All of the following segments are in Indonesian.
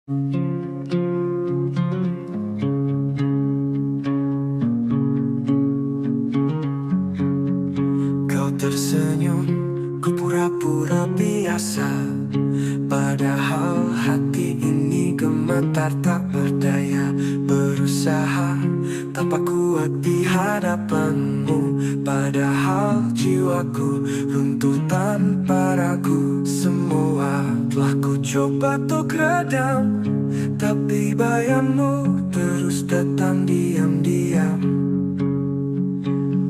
Kau tersenyum, ku pura-pura biasa. Padahal hati ini gemetar tak berdaya. Berusaha tampak kuat di hadapanmu. Padahal jiwaku runtuh tanpa ragu. Semua telah ku coba untuk redam, tapi bayangmu terus datang diam-diam.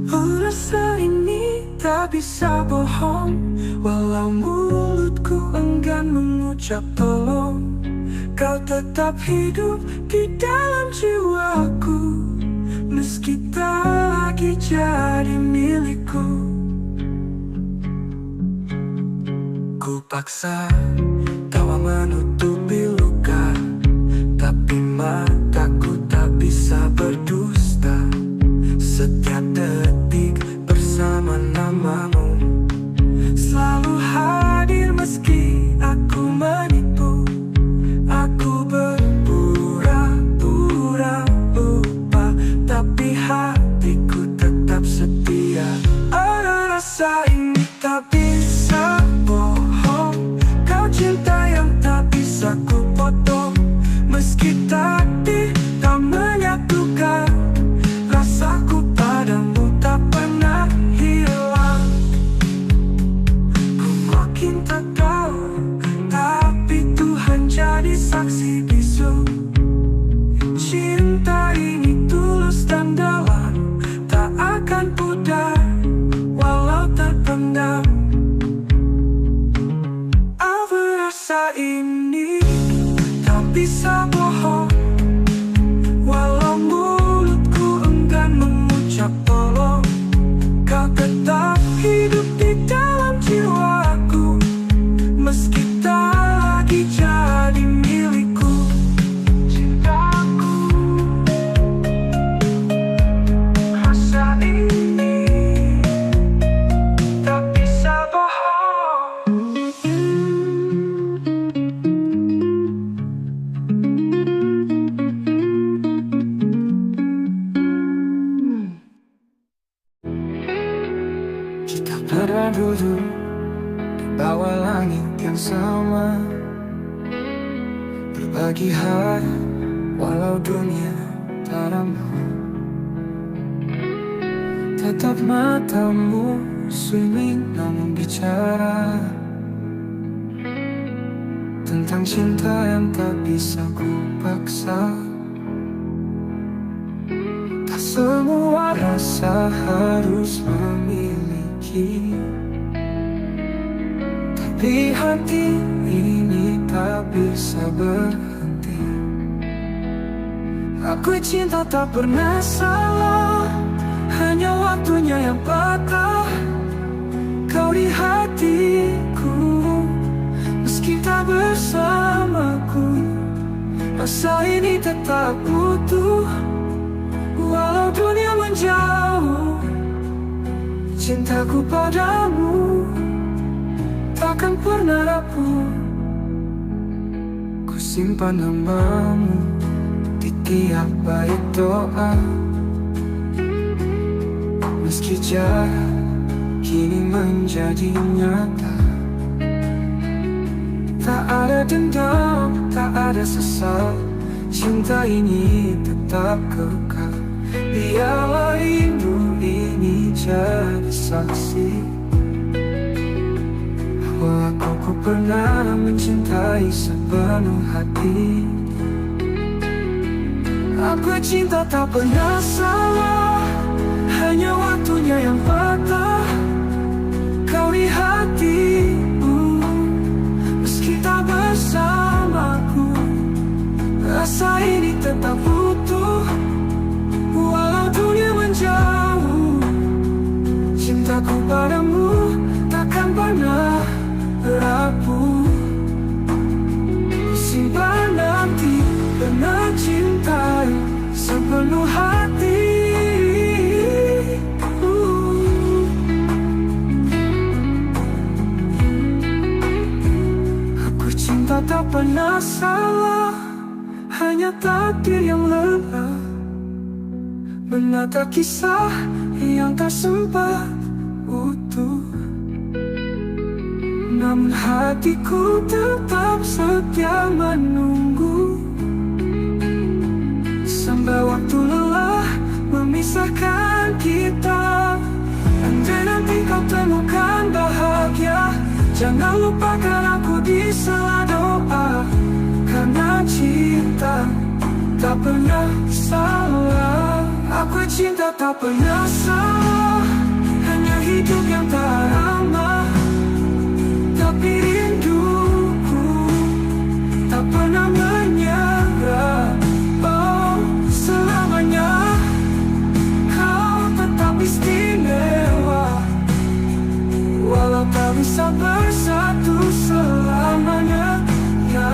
Rasa ini tak bisa bohong, walau mulutku enggan mengucap tolong. Kau tetap hidup di dalam jiwaku, meski tak lagi jadi milikku. Ku paksa tawa menutupi luka, tapi mataku tak bisa berdusta. Setiap detik bersama namamu, selalu hadir meski aku menipu. Aku berpura-pura lupa, tapi hatiku tetap setia. Ada rasa ini tak bisa bohong, kau cinta yang tak bisa ku potong. Meski takdir tak menyatukan, rasaku padamu tak pernah hilang. Ku makin tak tahu, tapi Tuhan jadi saksi bisu. Cinta ini tulus dan dalam, tak akan pudar walau terpendam. Apa rasa ini tak bisa bohong, walau mulutku enggan mengucap tolong. Kau tetap hidup di dalam jiwaku, meski tak lagi jadi milikku. Cintaku, rasa ini tak bisa bohong. Kita pernah duduk di bawah langit yang sama, berbagi hari walau dunia tak ramah. Tetap matamu swimming namun bicara tentang cinta yang tak bisa ku paksa. Tak semua rasa harus memiliki, tapi hati ini tak bisa berhenti. Aku cinta tak pernah salah, hanya waktunya yang patah. Kau di hatiku, meski tak bersamaku. Rasa ini tetap utuh, walau dunia menjauh. Cintaku padamu takkan pernah rapuh. Ku simpan namamu di tiap bait doa, meski jarak kini menjadi nyata. Tak ada dendam, tak ada sesal, cinta ini tetap kekal. Biarlah rindu ini jadi saksi bahwa aku pernah mencintai sepenuh hati. Aku cinta tak pernah salah, hanya waktunya yang patah. Kau di hatiku, meski tak bersamaku. Rasa ini tetap utuh, walau dunia menjauh. Cintaku padamu takkan pernah rapuh. Simpan nanti pernah cintai sepenuh hati. Aku cinta tak pernah salah, hanya takdir yang lelah menata kisah yang tak sempat utuh. Namun hatiku tetap setia menunggu, sampai waktu lelah memisahkan kita. Andai nanti kau temukan bahagia, jangan lupakan aku di sela doa. Karena cinta tak pernah salah. Aku cinta tak pernah salah, hanya hidup yang tak ramah. Tapi rinduku tak pernah menyerah. Oh, selamanya kau tetap istimewa, walau tak bisa bersatu selamanya. Ya,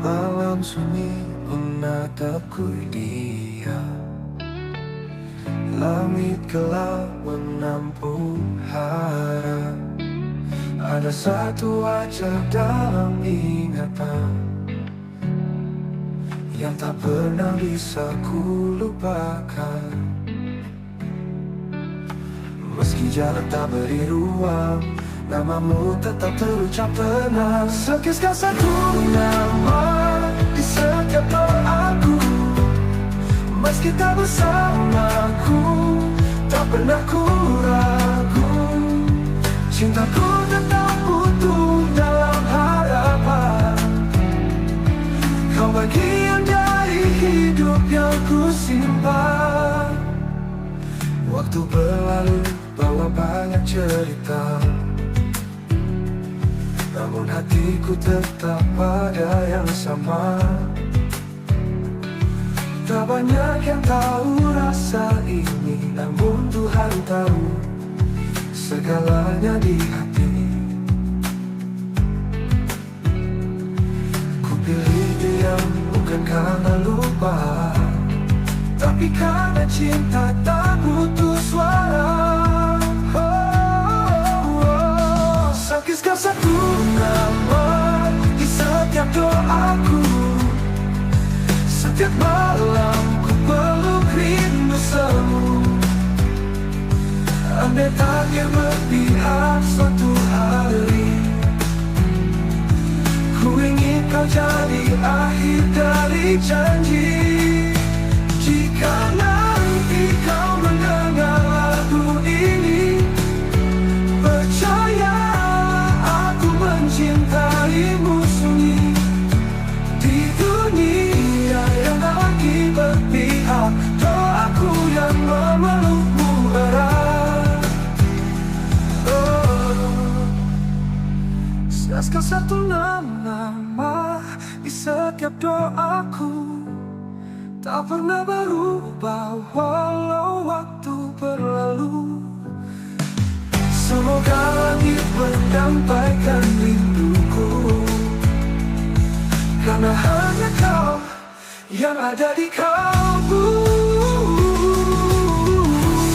malam sunyi menatapku dia, langit gelap menampung harap. Ada satu wajah dalam ingatan yang tak pernah bisa ku lupakan. Meski jalan tak beri ruang, namamu tetap terucap tenang. Sekisah satu nama di setiap doaku, meski tak bersamaku, tak pernah ku ragu. Cintaku tetap utuh dalam harapan. Kau bagian dari hidup yang ku simpan. Waktu berlalu bawa banyak cerita, namun hatiku tetap pada yang sama. Tak banyak yang tahu rasa ini, namun Tuhan tahu segalanya di hati. Ku pilih diam bukan karena lupa, tapi karena cinta tak butuh suara. Sekisah satu nama di setiap doaku, setiap malam ku peluk rindu semu. Andai takdir berpihak suatu hari, ku ingin kau jadi akhir dari janji. Jika nanti kau mendengar lagu ini, percaya aku mencintaimu sunyi. Di dunia yang tak lagi berpihak, doaku yang memelukmu erat. Sekisah satu nama di setiap doaku, tak pernah berubah walau waktu berlalu. Semoga langit menyampaikan rinduku, karena hanya kau yang ada di kalbu.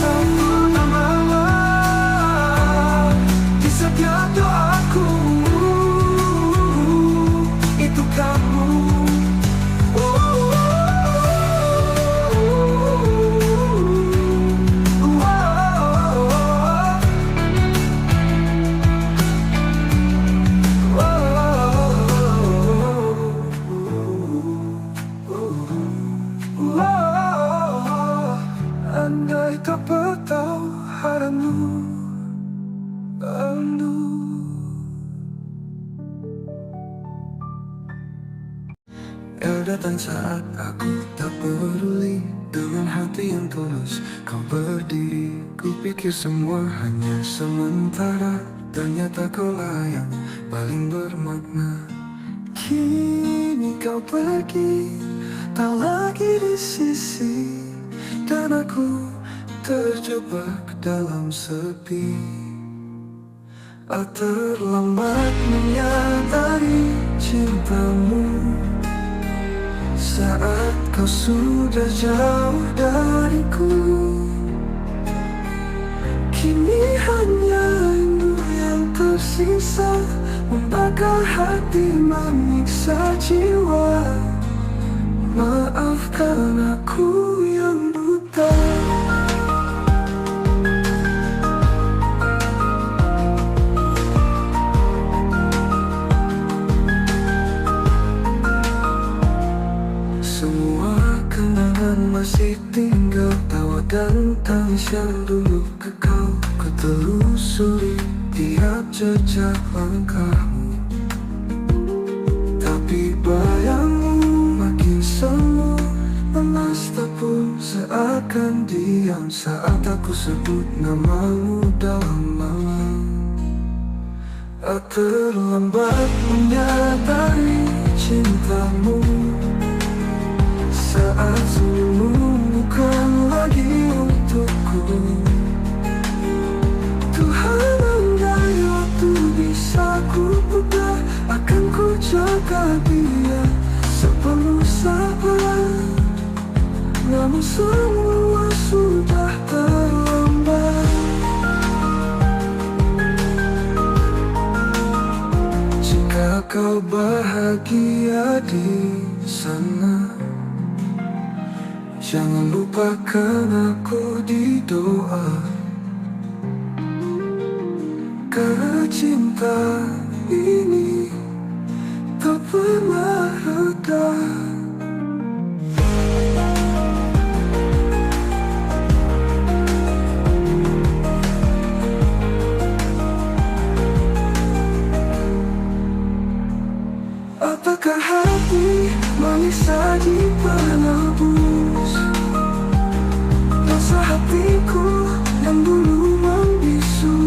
Satu nama di setiap doaku, itu kamu. Andai tak bertahu haramu bandu. Kau datang saat aku tak peduli, dengan hati yang tulus kau berdiri. Ku pikir semua hanya sementara, ternyata kaulah yang paling bermakna. Kini kau pergi, tak lagi di sisi, dan aku terjebak dalam sepi. Terlambat menyadari cintamu saat kau sudah jauh dariku. Kini hanya rindu yang tersisa, membakar hati, menyiksa jiwa. Maafkan aku yang buta. Semua kenangan masih tinggal, tawa dan tangis yang dulu kekal. Ku telusuri tiap jejak langkahmu, tapi bayangmu makin semu, lemas tepung seakan diam saat aku sebut namamu dalam malam. Terlambat menyadari cintamu saat senyummu bukan lagi untukku. Tuhan, andai waktu bisa ku putar, akan ku jaga dia sepenuh sabar. Namun semua sudah terlambat. Jika kau bahagia di sana, jangan lupakan aku di doa. Karena cinta ini tak pernah reda. Apakah hati manis saji penebus rasa hatiku yang dulu membisu?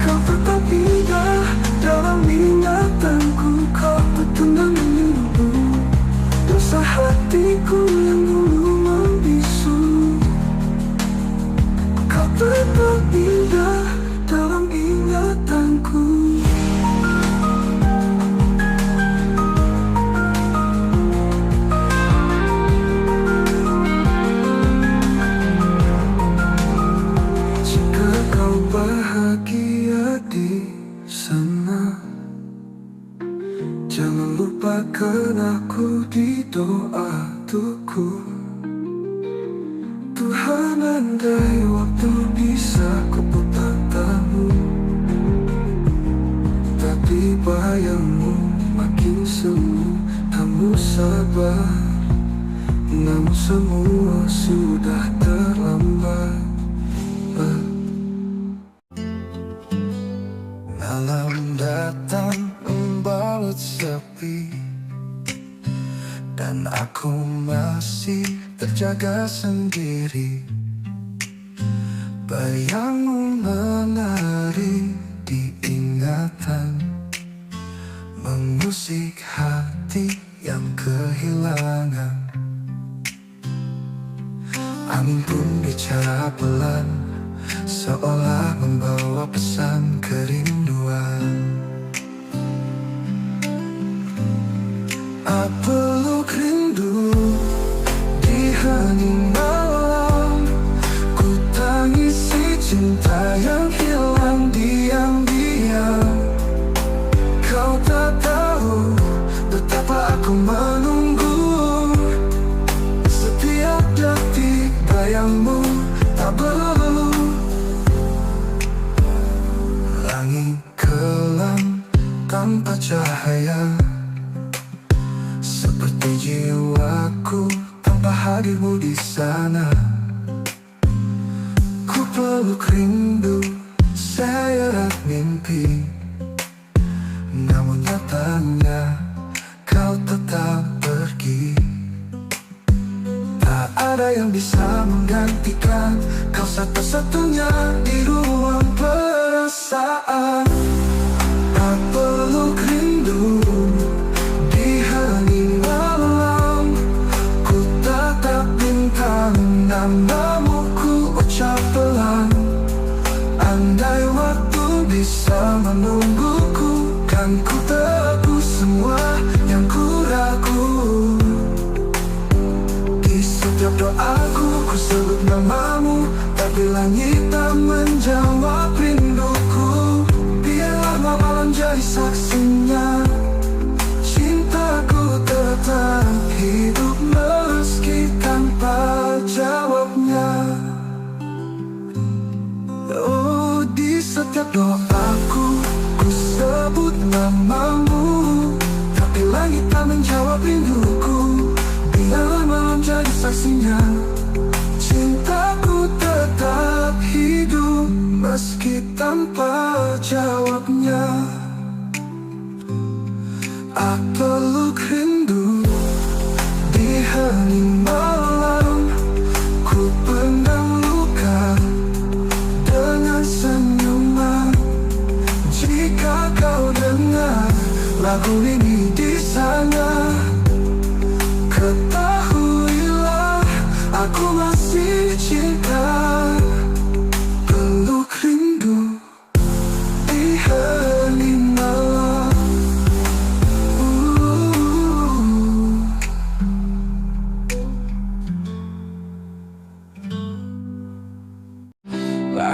Kau tetap indah dalam ingatanku, kau petundang menunggu dosa hatiku yang dulu membisu. Kau tetap indah dalam ingatanku. Bahagia di sana, jangan lupakan aku di doa tuku. Tuhan, andai waktu bisa ku putar tamu, tapi bayangmu makin semu, kamu sabar. Namun semua sudah terlambat. Malam datang membalut sepi, dan aku masih terjaga sendiri. Bayangmu menari di ingatan, mengusik hati yang kehilangan. Angin pun bicara pelan, seolah membawa pesan kerinduan. Peluk rindu di hening malam, ku tangisi cinta yang hilang diam-diam. Kau tak tahu betapa aku menunggu, setiap detik bayangmu tak berlalu. Langit kelam tanpa cahaya, seperti jiwaku tanpa hadirmu di sana. Ku peluk rindu, seret mimpi, namun nyatanya kau tetap pergi. Tak ada yang bisa menggantikan kau, satu-satunya di ruang perasaan. Tak peluk rindu di hening malam, ku tatap bintang namamu ku ucap pelan. Andai waktu bisa menungguku, kan ku tebus semua yang ku ragu. Di setiap doaku ku sebut namamu, tapi langit tak menjawab rinduku. Biarlah malam jadi saksinya, cintaku tetap hidup meski tanpa jawabnya. Oh, di setiap doaku ku sebut namamu, tapi langit tak menjawab rinduku. Biarlah malam jadi saksinya, cintaku tetap hidup meski tanpa jawabnya. Aku peluk rindu di hening malam, ku pendam luka dengan senyuman. Jika kau dengar lagu ini di sana, ketahuilah aku masih cinta. Peluk rindu di hening malam.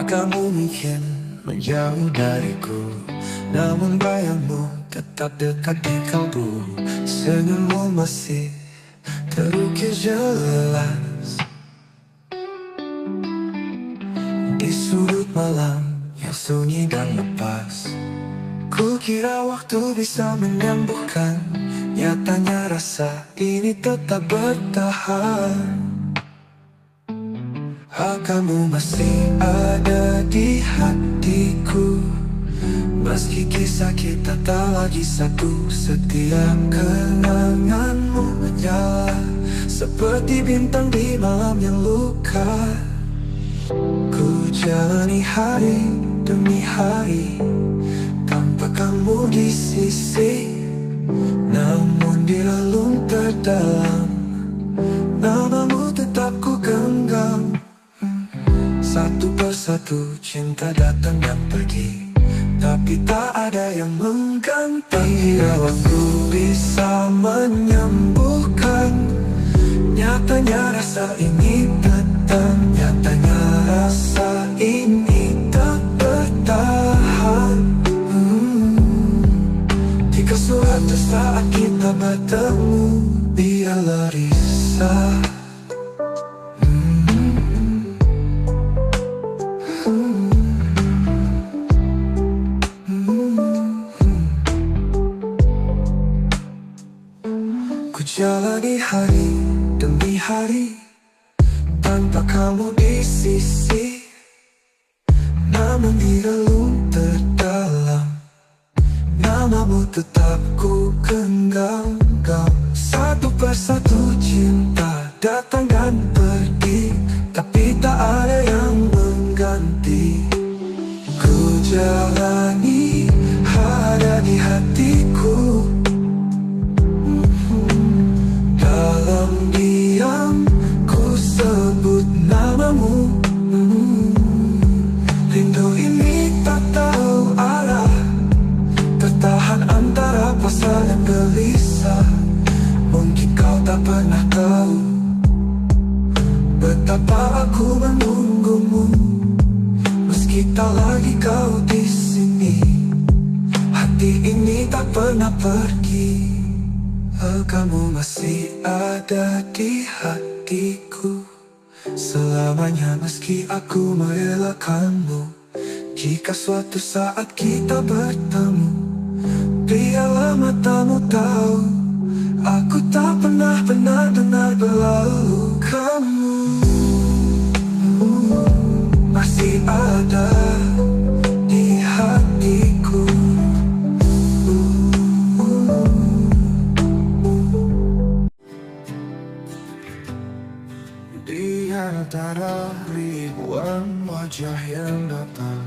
Kamu mungkin menjauh dariku, namun bayangmu tetap dekat di kalbu. Senyummu masih terukir jelas di sudut malam yang sunyi dan lepas. Ku kira waktu bisa menyembuhkan, nyatanya rasa ini tetap bertahan. Kamu masih ada di hatiku, meski kisah kita tak lagi satu. Setiap kenanganmu menyala seperti bintang di malam yang luka. Ku jalani hari demi hari tanpa kamu di sisi, namun di relung terdalam namamu tetap ku genggam. Satu persatu cinta datang dan pergi, tapi tak ada yang mengganti. Bila waktu bisa menyembuhkan, nyatanya rasa ini datang. Nyatanya rasa ini tak bertahan. Jika suatu saat kita bertemu, biarlah risau. Jalani hari demi hari tanpa kamu di sisi, namun di relung terdalam namamu tetap ku genggam. Satu persatu cinta datang dan pergi, tapi tak ada yang mengganti. Ku jalani ada di hatiku, dalam diam ku sebut namamu. Rindu ini tak tahu arah, tertahan antara pasrah dan gelisah. Mungkin kau tak pernah tahu betapa aku menunggumu, meski tak lagi kau di sini. Hati ini tak pernah pergi. Kamu masih ada di hatiku selamanya, meski aku merelakanmu. Jika suatu saat kita bertemu, biarlah matamu tahu aku tak pernah benar-benar berlalu. Kamu masih ada di hatiku. Di antara ribuan wajah yang datang,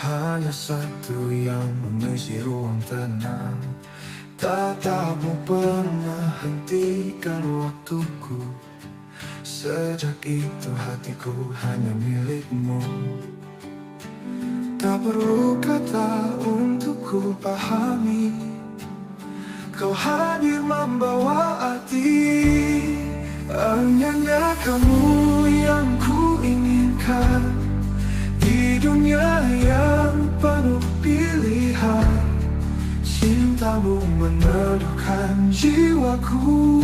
hanya satu yang mengisi ruang tenang. Tatapmu pernah hentikan waktuku Sejak itu hatiku hanya milikmu. Tak perlu kata untuk ku pahami, kau hadir membawa arti. Hanya kamu yang ku inginkan di dunia yang penuh pilihan. Cintamu meneduhkan jiwaku,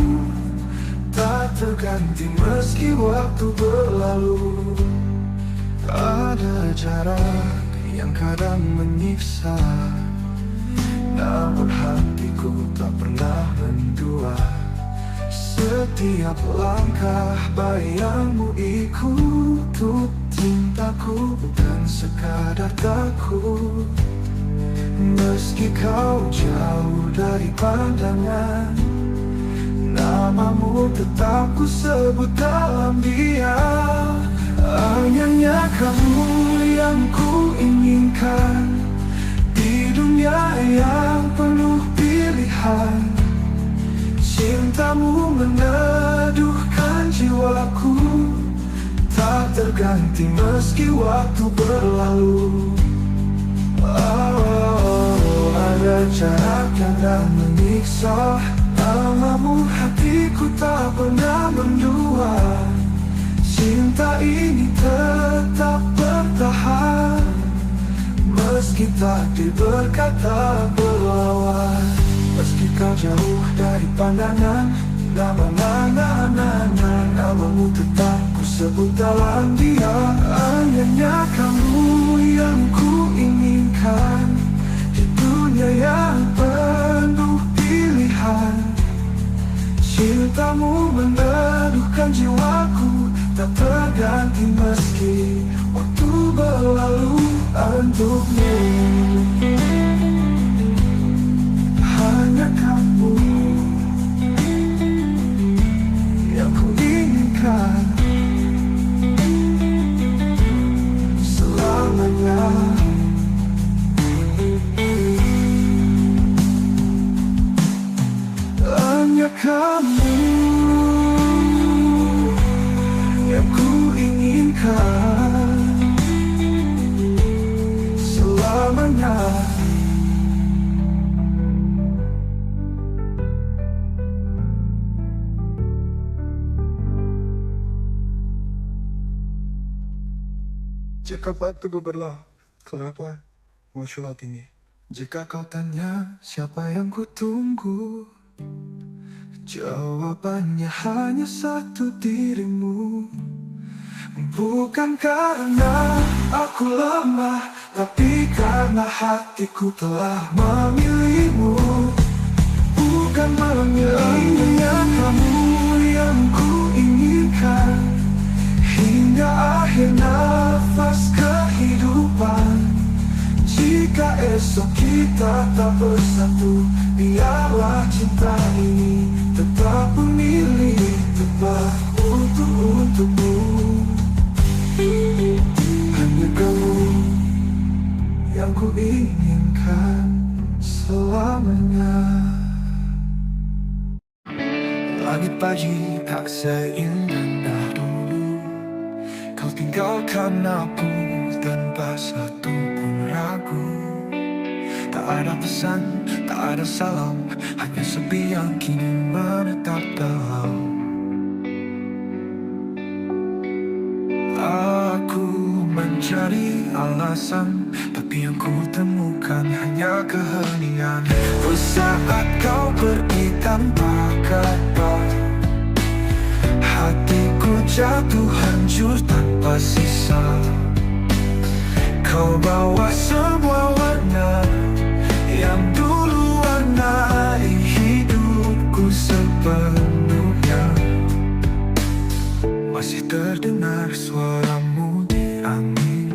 tak terganti meski waktu berlalu. Ada jarak yang kadang menyiksa, namun hatiku tak pernah mendua. Setiap langkah bayangmu ikut untuk cintaku, bukan sekadar takut. Meski kau jauh dari pandangan, namamu tetap ku sebut dalam diam. Hanya kamu yang ku inginkan di dunia yang penuh pilihan. Cintamu meneduhkan jiwaku, tak terganti meski waktu berlalu. Ada jarak yang tak menyiksa, namamu hatiku tak pernah mendua. Cinta ini tetap bertahan, meski takdir berkata berlawan. Meski kau jauh dari pandangan, namamu tetap ku sebut dalam diam. Hanya kamu yang ku inginkan di dunia yang penuh pilihan. Cintamu meneduhkan jiwaku, tak terganti meski waktu berlalu. Untukmu hanya kamu yang ku inginkan selamanya. Hanya kamu yang ku inginkan selamanya. Jika waktuku berlalu, kenapa muncul ini? Jika kau tanya siapa yang ku tunggu, jawabannya hanya satu, dirimu. Bukan karena aku lemah, tapi karena hatiku telah memilihmu. Bukan memilihnya kamu yang ku inginkan hingga akhir nafas kehidupan. Jika esok kita tak bersatu, biarlah cinta ini tetap memilih tepat untukmu. Hanya kamu yang ku inginkan selamanya. Langit pagi tak seindah dulu, kau tinggalkan aku tanpa satu pun ragu. Tak ada pesan, tak ada salam, hanya sepi yang kini menetap dalam. Aku mencari alasan, tapi yang ku temukan hanya keheningan. Saat kau pergi tanpa kabar, hatiku jatuh hancur tanpa sisa. Kau bawa semua warna yang dulu warnai hidupku sepenuhnya. Masih terdengar suaramu di angin,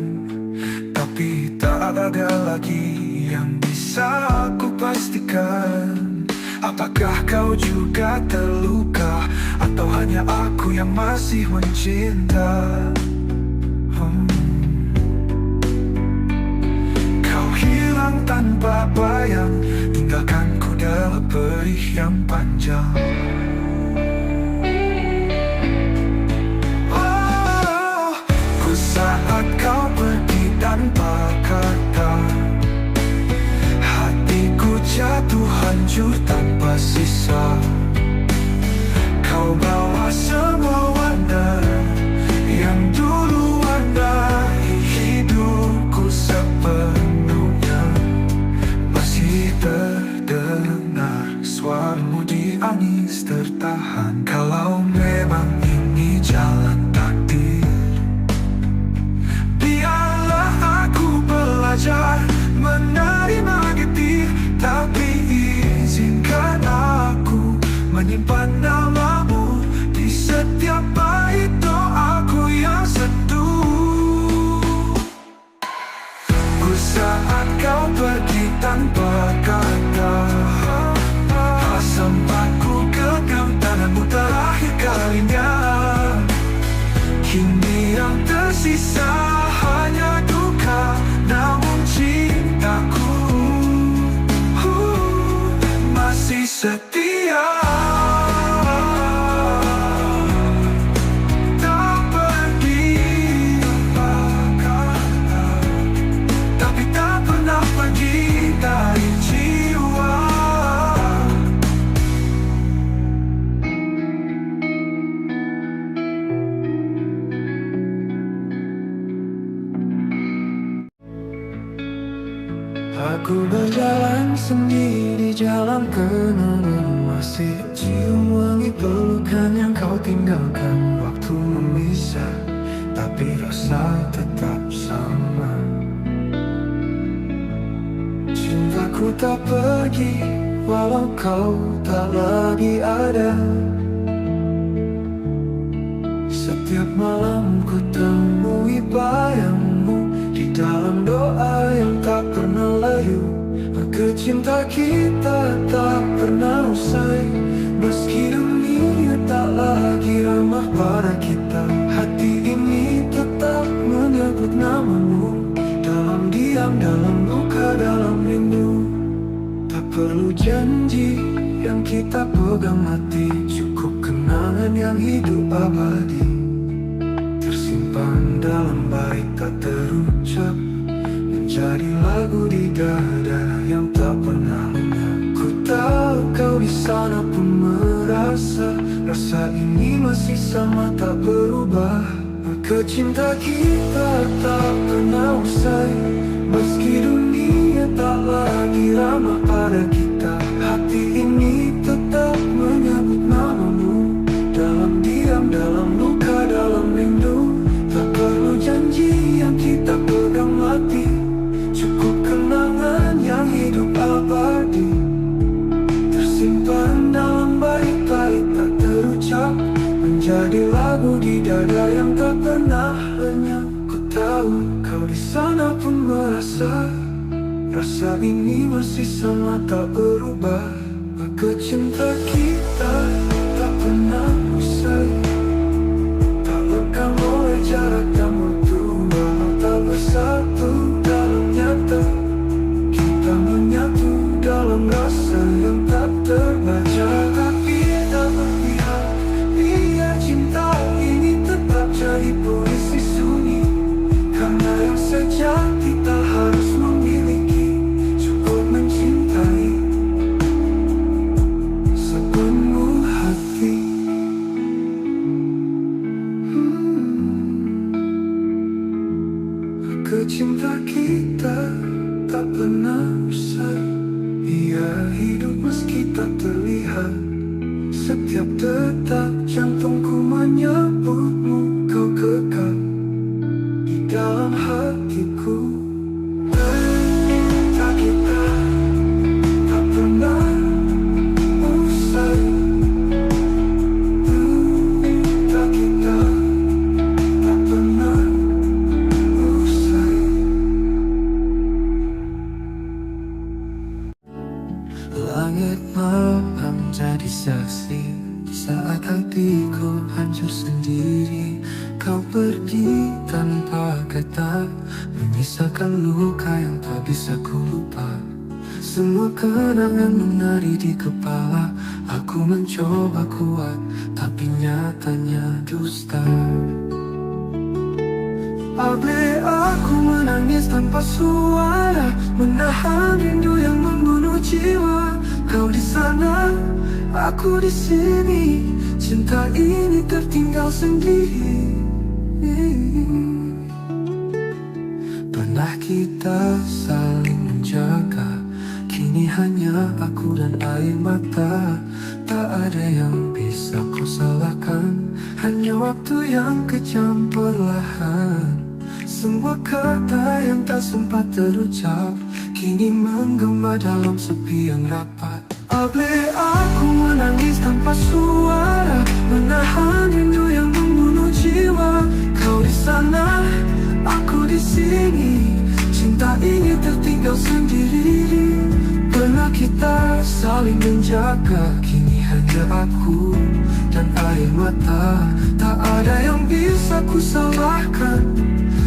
tapi tak ada lagi yang bisa aku pastikan. Apakah kau juga terluka, atau hanya aku yang masih mencinta? Kau hilang tanpa bayang, tinggalkanku dalam perih yang panjang. hancur tanpa sisa. Kau bawa semua warna yang dulu warnai hidupku sepenuhnya. Masih terdengar suaramu di angis tertahan. Kalau memang ini jalan takdir, biarlah aku belajar menerima getir. Tapi izinkan aku menyimpan namamu di setiap bait doaku yang sentuh. Ku saat kau pergi tanpa kata, sempat ku genggam tanganmu terakhir kalinya. Kini yang tersisa hanya duka, namun cintaku masih setia. Tak pergi tapi tak pernah pergi dari jiwa. Aku berjalan sendiri, jalan kenangan, masih cium wangi pelukan yang kau tinggalkan. Waktu memisah, tapi rasa tetap sama. Cintaku tak pergi, walau kau tak lagi ada. Setiap malam ku temui bayangmu di dalam doa yang tak pernah layu. Maka cinta kita tak pernah usai, meski dunia tak lagi ramah pada kita. Hati ini tetap menyebut namamu, dalam diam, dalam luka, dalam rindu. Tak perlu janji yang kita pegang mati, cukup kenangan yang hidup abadi, tersimpan dalam bait tak terucap, menjadi lagu di dada yang tak pernah lenyap. Ku tahu kau di sana pun merasa rasa ini masih sama tak berubah. Maka cinta kita tak pernah usai, meski dunia tak lagi ramah pada kita. Hati ini tetap menyebut namamu, dalam diam, dalam luka, dalam rindu. Tak perlu janji yang kita pegang mati, cukup kenangan yang hidup abadi, tersimpan dalam bait-bait tak terucap, menjadi lagu di dada yang tak pernah lenyap. Ku tahu kau di sana pun merasa rasa ini masih sama tak berubah. Maka cinta kita tak pernah usai, tak lekang oleh jarak dan waktu, walau tak bersatu dalam nyata. Kita menyatu dalam rasa yang tak terbaca. Tapi tak berpihak, biar cinta ini tetap jadi puisi sunyi. Karena yang sejati tak harus memiliki, cukup mencintai sepenuh hati. Cinta kita tak pernah usai, ia hidup meski tak terlihat. Setiap detak jantungku menyebutmu, kau kekal di dalam hatiku. Cinta kita tak pernah usai, cinta kita tak pernah usai. Langit malam jadi saksi saat hatiku hancur sendiri. Kau pergi tanpa kata, menyisakan luka yang tak bisa ku lupa. Semua kenangan menari di kepala. Aku mencoba kuat, tapi nyatanya dusta. Abe aku menangis tanpa suara, menahan rindu yang membunuh jiwa. Kau di sana, aku di sini. Cinta ini tertinggal sendiri. Pernah kita saling menjaga, kini hanya aku dan air mata. Tak ada yang bisa kau salahkan, hanya waktu yang kejam perlahan. Semua kata yang tak sempat terucap kini menggema dalam sepi yang rapat. Boleh aku menangis tanpa suara, menahan rindu yang membunuh jiwa. Kau di sana, aku di sini. Cinta ini tertinggal sendiri. Pernah kita saling menjaga, kini hanya aku dan air mata. Tak ada yang bisa ku salahkan,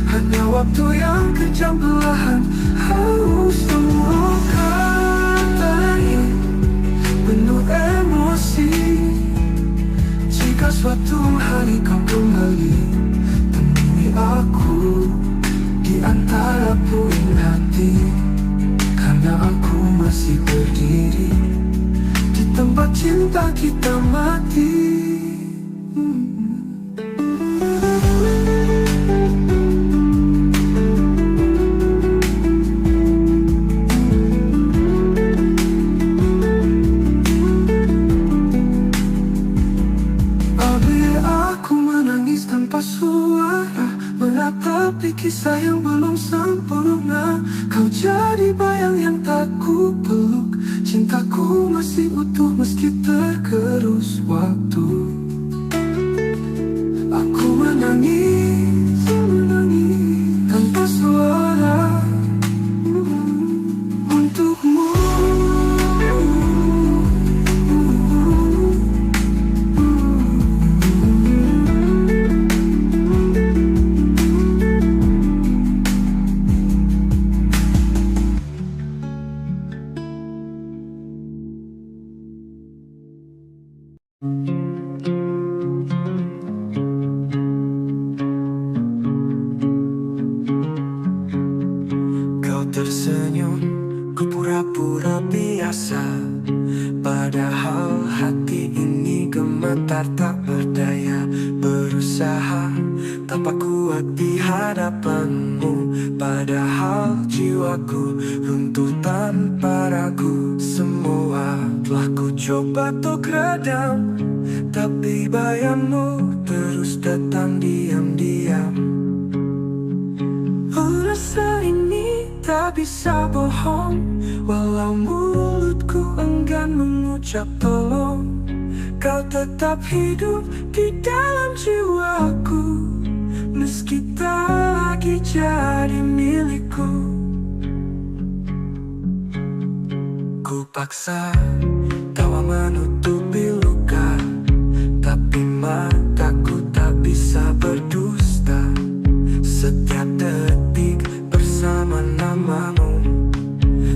hanya waktu yang kejam perlahan. Semua kata ini penuh emosi. Jika suatu hari kau kembali, temui aku di antara puing hati. Karena aku masih berdiri di tempat cinta kita mati. Tanpa suara, menatapi kisah yang belum sempurna. Kau jadi bayang yang tak ku peluk. Cintaku masih utuh meski tergerus waktu. Aku menangis, tanpa suara untukmu. Kau tersenyum, ku pura-pura biasa. Padahal hati ini gemetar tak berdaya. Berusaha tanpa kuat di hadapanmu. Padahal jiwaku runtuh tanpa ragu. Semua telah ku coba untuk redam, tapi bayangmu terus datang diam-diam. Rasa ini tak bisa bohong, walau mulutku enggan mengucap tolong. Kau tetap hidup di dalam jiwaku, meski tak lagi jadi milikku. Ku paksa tawa menutupi luka, tapi mataku tak bisa berdusta. Setiap detik bersama namamu,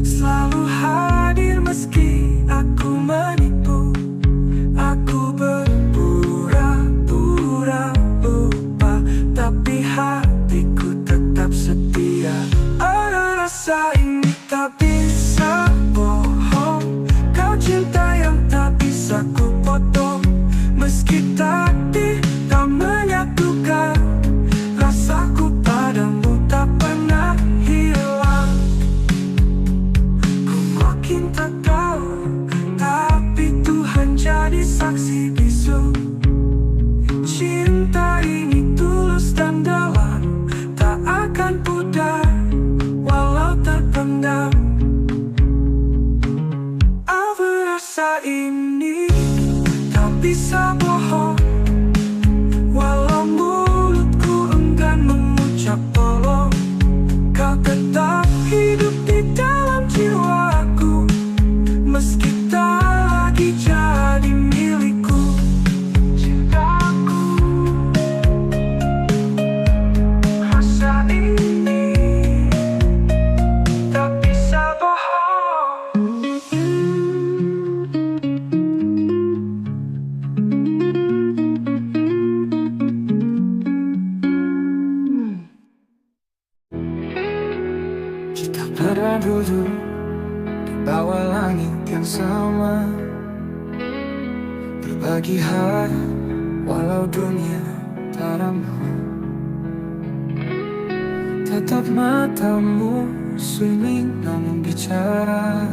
selalu hadir meski aku menipu. Aku berpura-pura lupa, tapi hatiku tetap setia. Ada rasa ini tak bisa bohong. Kau cinta yang tak bisa ku potong, meski takdir tak menyatukan. Rasaku padamu tak pernah hilang. Ku makin tak tahu, tapi Tuhan jadi saksi bisu. Cinta ini tulus dan dalam, tak akan pudar walau terpendam. Apa rasa ini tak bisa bohong, walau mulutku enggan mengucap tolong. Kau tetap hidup di dalam jiwaku, meski tak lagi jadi milikku. Cintaku, rasa ini tak bisa bohong. Kita pernah duduk di bawa langit yang sama, berbagi hari walau dunia tak ramah. Tetap matamu sunyi namun bicara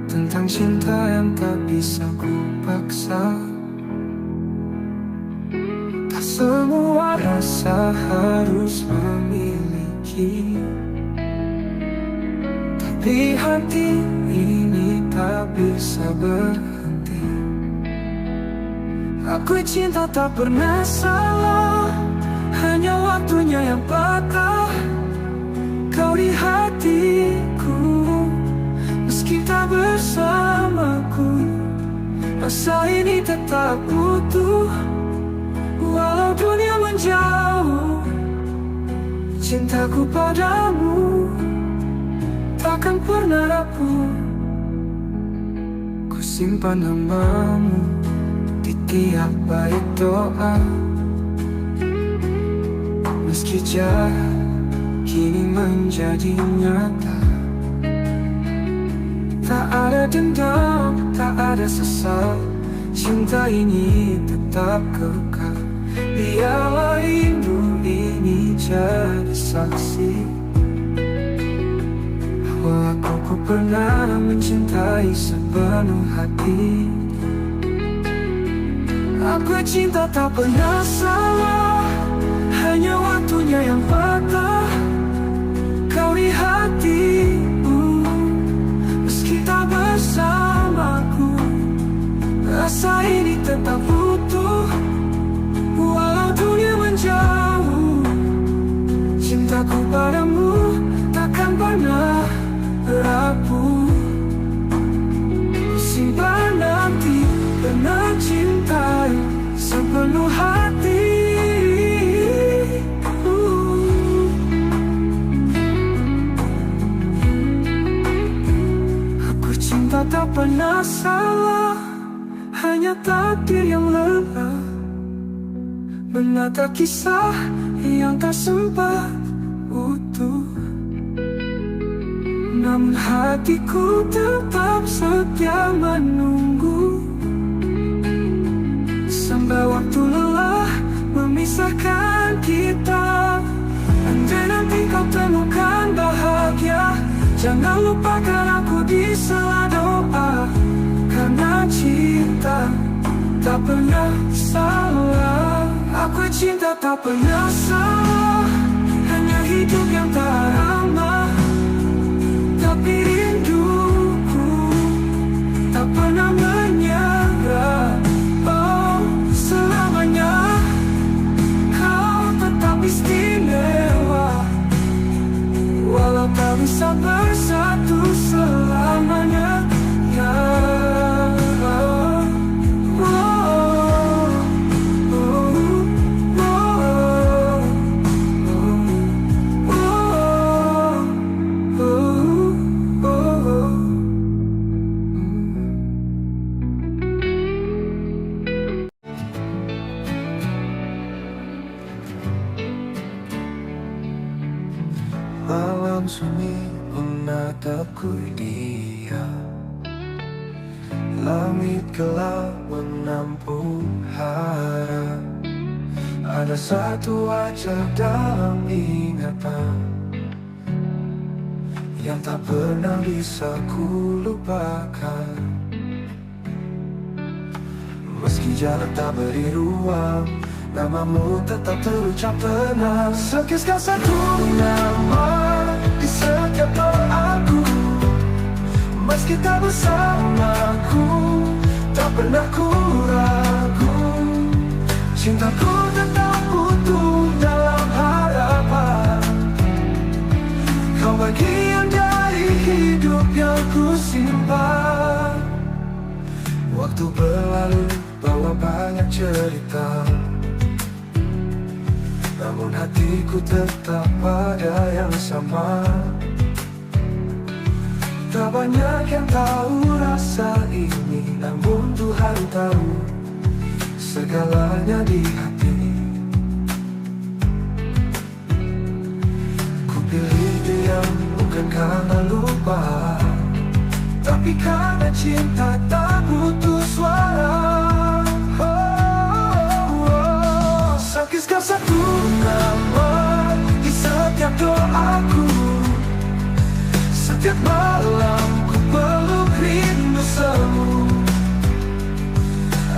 tentang cinta yang tak bisa ku paksa. Tak semua rasa harus memiliki, tapi hati ini tak bisa berhenti. Aku cinta tak pernah salah, hanya waktunya yang patah. Kau di hatiku, meski tak bersamaku, rasa ini tetap utuh. Walau dunia menjauh, cintaku padamu takkan pernah rapuh. Ku simpan namamu di tiap bait doa, meski jarak kini menjadi nyata. Tak ada dendam, tak ada sesal, cinta ini tetap kekal. Biarlah rindu ini jadi saksi bahwa aku pernah mencintai sepenuh hati. Aku cinta tak pernah salah, hanya waktunya yang patah. Kau di hatiku, meski tak bersamaku, rasa ini tetap utuh. Walau dunia menjauh, cintaku padamu takkan pernah rapuh. Simpan nanti pernah cintai sepenuh hati. Aku cinta tak pernah salah, hanya takdir yang lelah menata kisah yang tak sempat utuh. Namun hatiku tetap setia menunggu, sampai waktu lelah memisahkan kita. Andai nanti kau temukan bahagia, jangan lupakan aku di sela doa. Karena cinta tak pernah salah. Aku cinta tak pernah salah, hanya hidup yang tak ramah. Tapi rinduku tak pernah menyerah. Oh, selamanya kau tetap istimewa, walau tak bisa bersatu selamanya. Ya, malam sunyi menatapku dia, langit gelap menampung harap. Ada satu wajah dalam ingatan yang tak pernah bisa ku lupakan. Meski jarak tak beri ruang, namamu tetap terucap tenang. Sekiskan satu nama di setiap doaku, meski tak bersamaku, tak pernah ku ragu. Cintaku tetap utuh dalam harapan. Kau bagian dari hidup yang ku simpan. Waktu berlalu bawa banyak cerita, namun hatiku tetap pada yang sama. Tak banyak yang tahu rasa ini, namun Tuhan tahu segalanya di hati. Ku pilih diam bukan karena lupa, tapi karena cinta tak butuh suara. Sakitkan satu nama di setiap doaku. Setiap malam ku peluk rindu semu.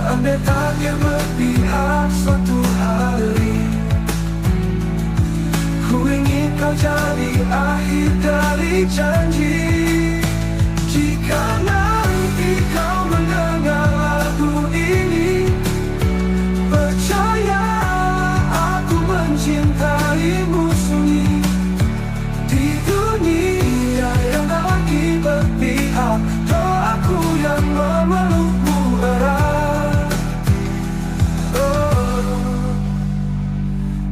Andai takdir berpihak suatu hari, ku ingin kau jadi akhir dari janji. Jika nanti kau mendengar lagu ini, percaya aku mencintaimu sunyi. Di dunia yang tak lagi berpihak, doaku yang memelukmu erat.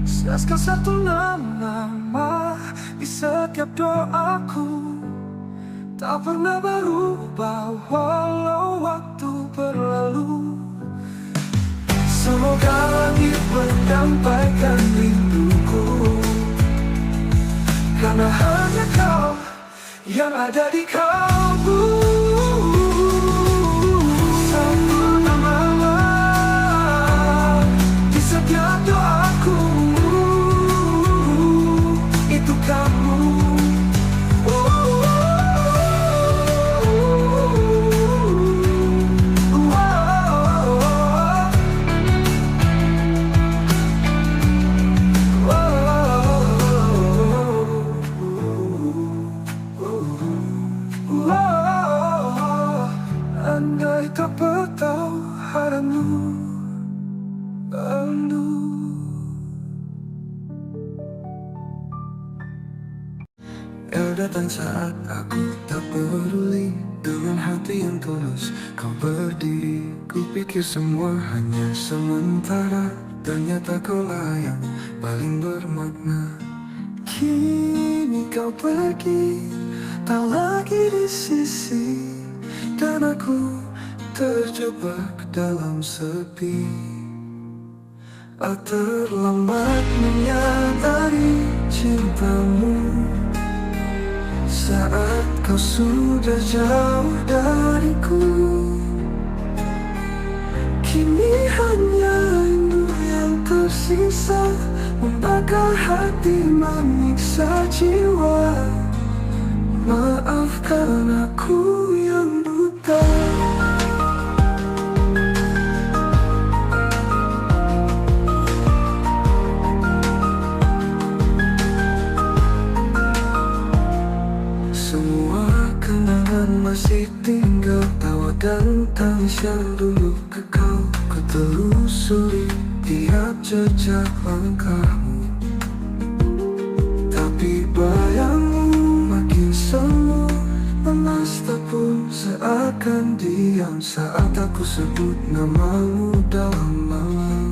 Siaskan satu nama di setiap doaku, tak pernah berubah walau waktu berlalu. Semoga langit menyampaikan rinduku, karena hanya kau yang ada di kalbu. Satu nama di setiap doaku, itu kamu. Andai tak bertahu haramu rindu. Datang saat aku tak peduli, dengan hati yang tulus kau berdiri. Kupikir semua hanya sementara, ternyata kaulah yang paling bermakna. Kini kau pergi, tak lagi di sisi, dan aku terjebak dalam sepi. Terlambat menyadari cintamu saat kau sudah jauh dariku. Kini hanya rindu yang tersisa, membakar hati, menyiksa jiwa. Maafkan aku yang buta. Semua kenangan masih tinggal, tawa dan tangis yang dulu kekal. Ku telusuri tiap jejak langkahmu, tapi bayangmu makin semu. Lemas tak pun seakan diam saat aku sebut namamu dalam malam.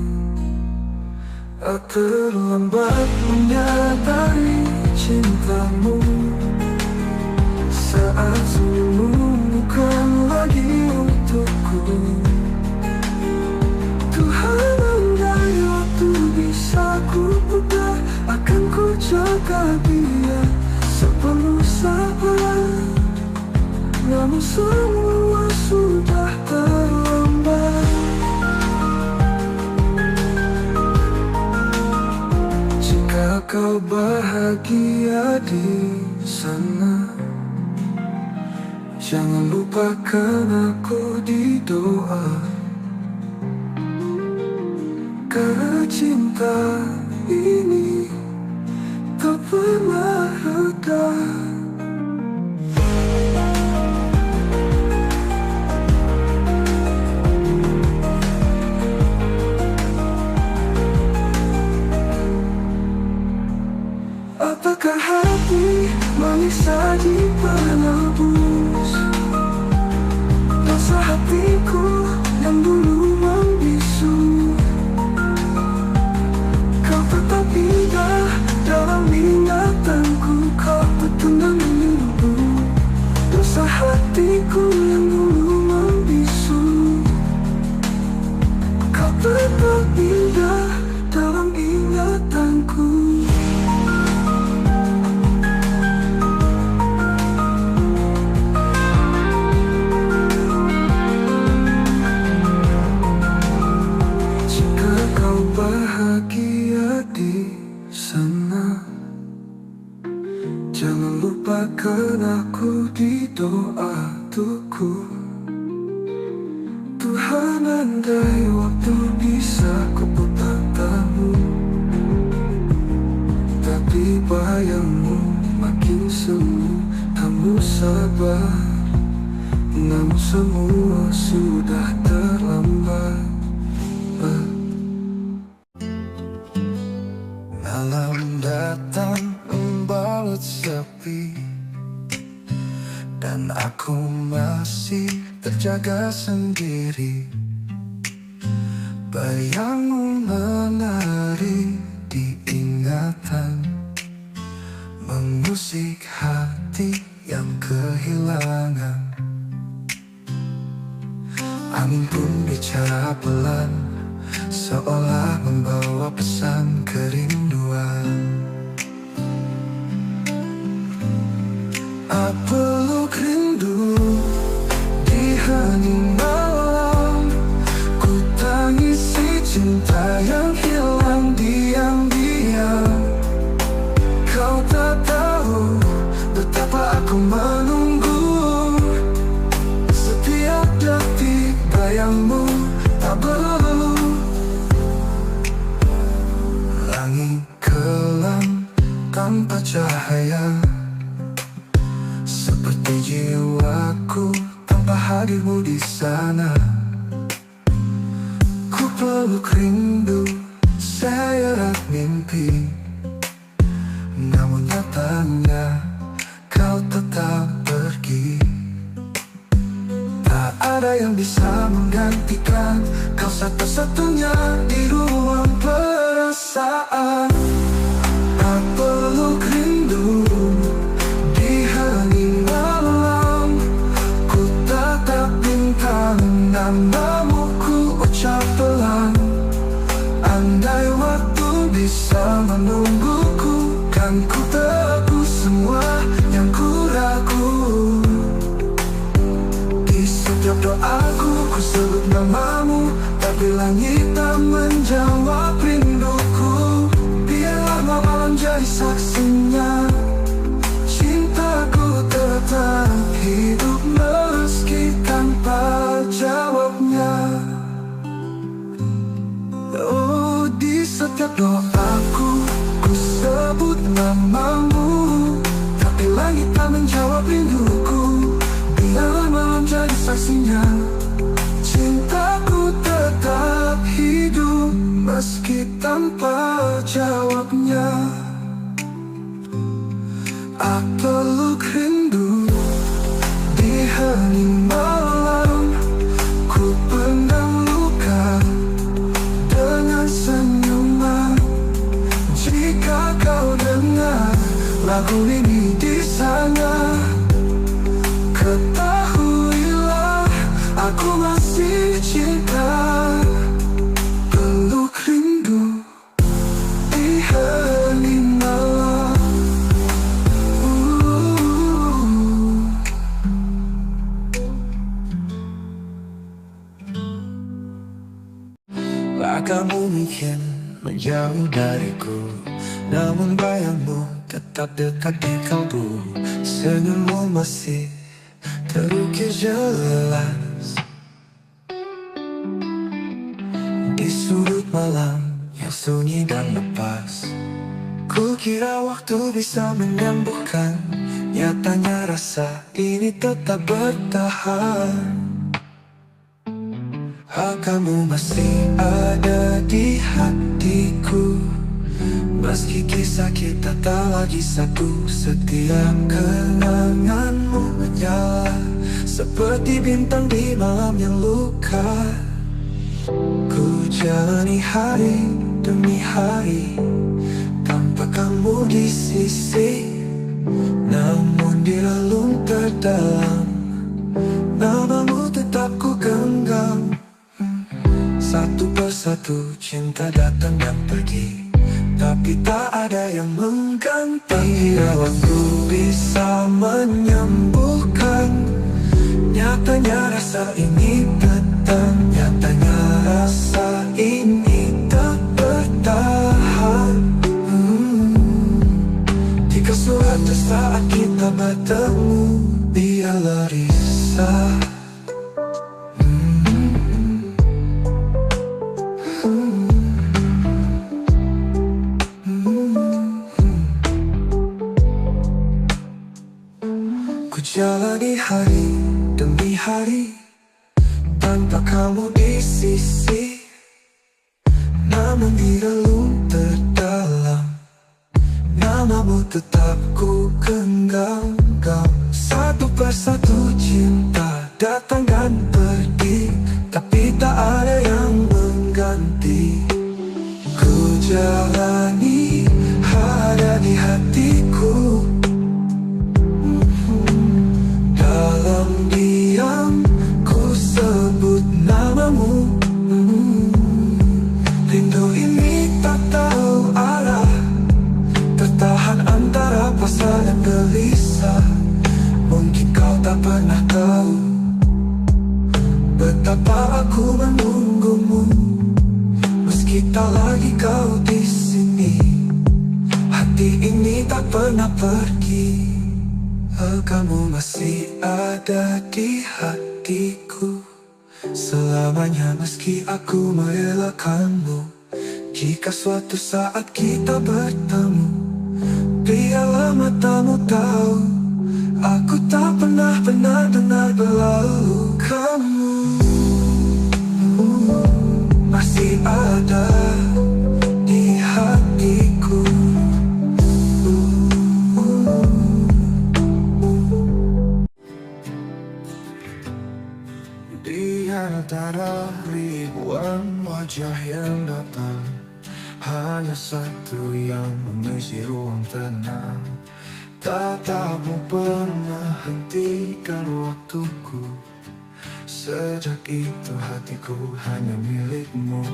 Terlambat menyadari cintamu saat senyummu bukan lagi untukku. Tuhan, andai waktu bisa ku putar, akan ku jaga dia sepenuh sabar. Namun semua sudah terlambat. Jika kau bahagia di sana, jangan lupakan aku di doa. Karena cinta ini tak pernah reda. Apakah hati manis saji penebus dosa hatiku yang dulu membisu? Kau tetap indah dalam ingatanku, kau petundang menunggu dosa hatiku yang dulu membisu. Kau tetap indah dalam ingatanku. di sana. Jangan lupakan aku di doa tuku. Tuhan, andai waktu bisa kuputar tahu, tapi bayangmu makin semu. Kamu sabar, namun semua sudah terlambat. Malam datang membalut sepi, dan aku masih terjaga sendiri. Bayangmu menari di ingatan, mengusik hati yang kehilangan. Angin pun bicara pelan, seolah membawa pesan kerinduan. Peluk rindu di hening malam, ku tangisi cinta yang hilang diam-diam. Kau tak tahu betapa aku menunggu, setiap detik bayangmu tak berlalu. Langit kelam tanpa cahaya, seperti jiwaku tanpa hadirmu di sana. Ku peluk rindu, seret mimpi, namun nyatanya kau tetap pergi. Tak ada yang bisa menggantikan kau, satu-satunya di ruang perasaan. Tak peluk rindu di hening malam, ku tatap bintang, namamu ku ucap pelan. Andai waktu bisa menungguku, kan ku tebus semua yang ku ragu. Di setiap doaku ku sebut namamu, tapi langit tak menjawab rinduku. Biarlah malam jadi saksinya, cintaku tetap hidup meski tanpa jawabnya. Oh, di setiap doaku ku sebut namamu, tapi langit tak menjawab rinduku. Biarlah malam jadi saksinya, cintaku tetap hidup meski tanpa jawabnya. Aku peluk rindu di hening malam, ku pendam luka dengan senyuman. Jika kau dengar lagu ini di sana, ketahuilah aku masih cinta. Peluk rindu di hening malam. Kamu mungkin menjauh dariku, namun bayangmu tetap dekat di kalbu. Senyummu masih terukir jelas di sudut malam yang sunyi dan lepas. Ku kira waktu bisa menyembuhkan, nyatanya rasa ini tetap bertahan. Kamu masih ada di hatiku, meski kisah kita tak lagi satu. Setiap kenanganmu menyala seperti bintang di malam yang luka. Ku jalani hari demi hari tanpa kamu di sisi, namun di relung terdalam namamu tetap ku genggam. Satu persatu cinta datang dan pergi, tapi tak ada yang mengganti. Bila waktu bisa menyembuhkan, nyatanya rasa ini tetap. Nyatanya rasa ini tak bertahan. jalani hari demi hari tanpa kamu di sisi. Namun di relung terdalam namamu tetap ku genggam. Satu persatu cinta datang dan pergi, tapi tak ada yang mengganti. Ku jalani ada di hatiku. Dalam diam ku sebut namamu. Rindu ini tak tahu arah, tertahan antara pasrah dan gelisah. Mungkin kau tak pernah tahu betapa aku menunggumu. Meski tak lagi kau di sini, hati ini tak pernah pergi. Kamu masih ada di hatiku selamanya, meski aku merelakanmu. Jika suatu saat kita bertemu, biarlah matamu tahu aku tak pernah benar-benar berlalu. Kamu masih ada di hatiku. Di antara ribuan wajah yang datang, hanya satu yang mengisi ruang tenang. Tatapmu pernah hentikan waktuku. Sejak itu hatiku hanya milikmu.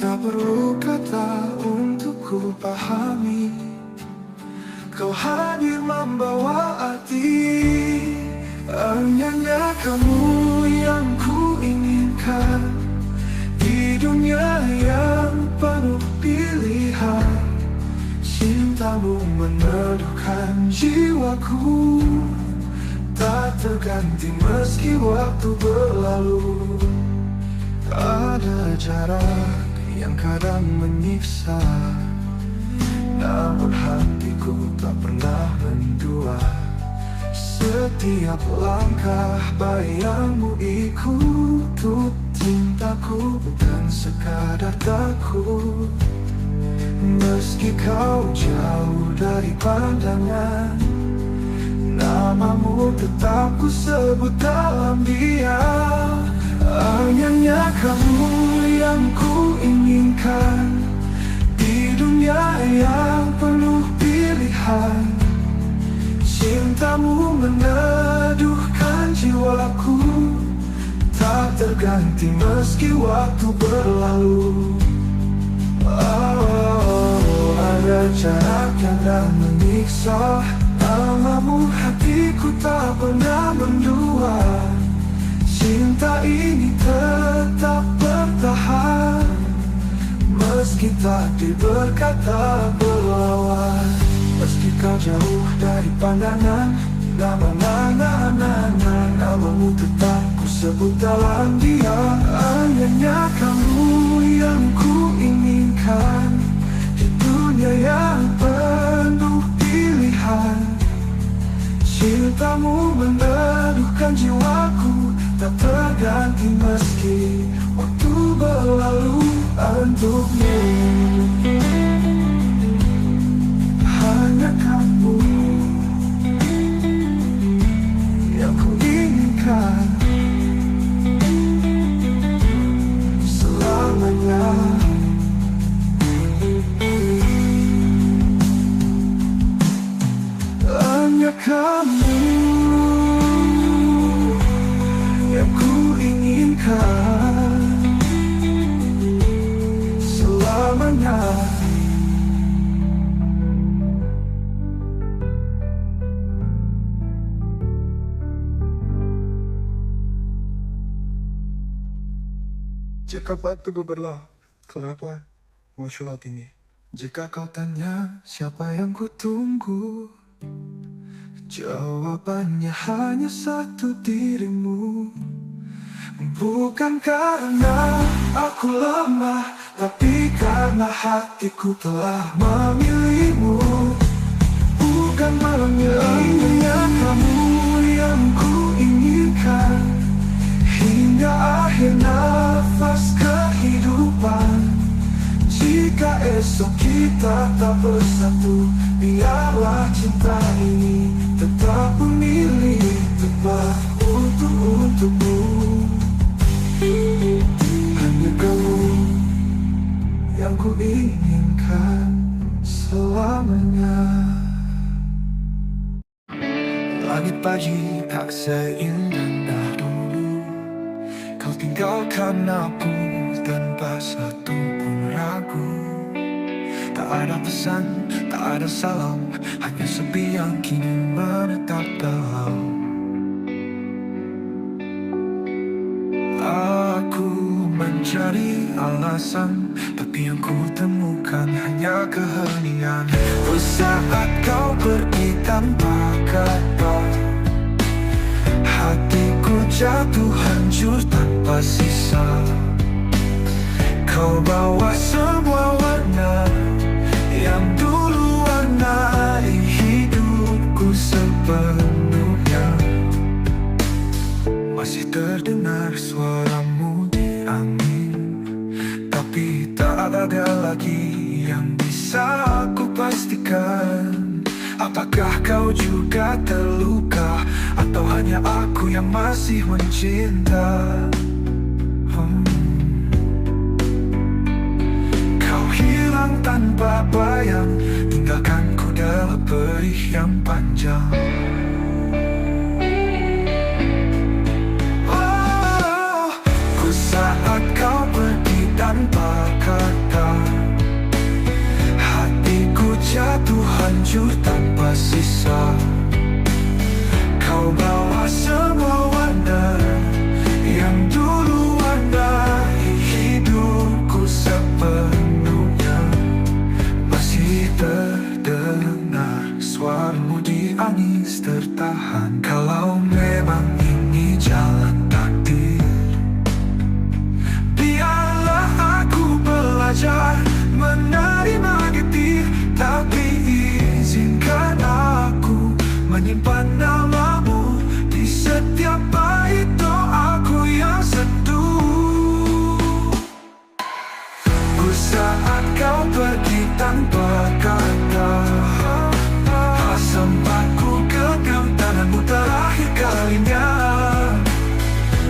Tak perlu kata untuk ku pahami, kau hadir membawa arti. Hanya kamu yang ku inginkan di dunia yang penuh pilihan. Cintamu meneduhkan jiwaku, tak terganti meski waktu berlalu. Ada jarak yang kadang menyiksa, namun hatiku tak pernah mendua. Setiap langkah bayangmu ikut cintaku, bukan sekadar takut. Meski kau jauh dari pandangan, namamu tetap ku sebut dalam diam. Hanya kamu yang ku inginkan di dunia yang penuh pilihan. Cintamu meneduhkan jiwaku, tak terganti meski waktu berlalu. Ada jarak yang tak menyiksa, namamu hatiku tak pernah mendua. Cinta ini tetap bertahan, meski takdir berkata berlawan. Meski kau jauh dari pandangan, namamu tetap ku sebut dalam diam. Hanya kamu yang ku inginkan di dunia yang penuh pilihan. Cintamu meneduhkan jiwaku, tak terganti meski waktu berlalu. Untukmu hanya kamu yang ku inginkan selamanya. Hanya kamu yang ku inginkan selamanya. Jika waktu berlalu, kenapa muncul ini? Jika kau tanya siapa yang ku tunggu, jawabannya hanya satu, dirimu. Bukan karena aku lemah, tapi karena hatiku telah memilihmu. Bukan memilihmu yang kamu yang ku inginkan hingga akhir nafas kehidupan. Jika esok kita tak bersatu, biarlah cinta ini tetap memilih tempat untukmu. Hanya kamu yang ku inginkan selamanya. Langit pagi tak seindah dulu, kau tinggalkan aku tanpa satu pun ragu. Tak ada pesan, tak ada salam, hanya sepi yang kini menetap dalam. Aku mencari alasan, tapi yang ku temukan hanya keheningan. Saat kau pergi tanpa kata, hatiku jatuh hancur tanpa sisa. Kau bawa semua warna yang dulu warnai hidupku sepenuhnya. Masih terdengar suaramu di angin, tapi tak ada lagi yang bisa aku pastikan. Apakah kau juga terluka, atau hanya aku yang masih mencinta? Kau hilang tanpa bayang, tinggalkanku dalam perih yang panjang. Saat kau pergi tanpa kata, hatiku jatuh hancur tanpa sisa. Kau bawa semua warna yang dulu warnai hidupku sepenuhnya. Masih terdengar suaramu di angin tertahan. Kalau memang ini jalan takdir, menerima getir, tapi izinkan aku menyimpan namamu di setiap bait doaku yang sentuh. Saat kau pergi tanpa kata, sempat ku genggam tanganmu terakhir kalinya.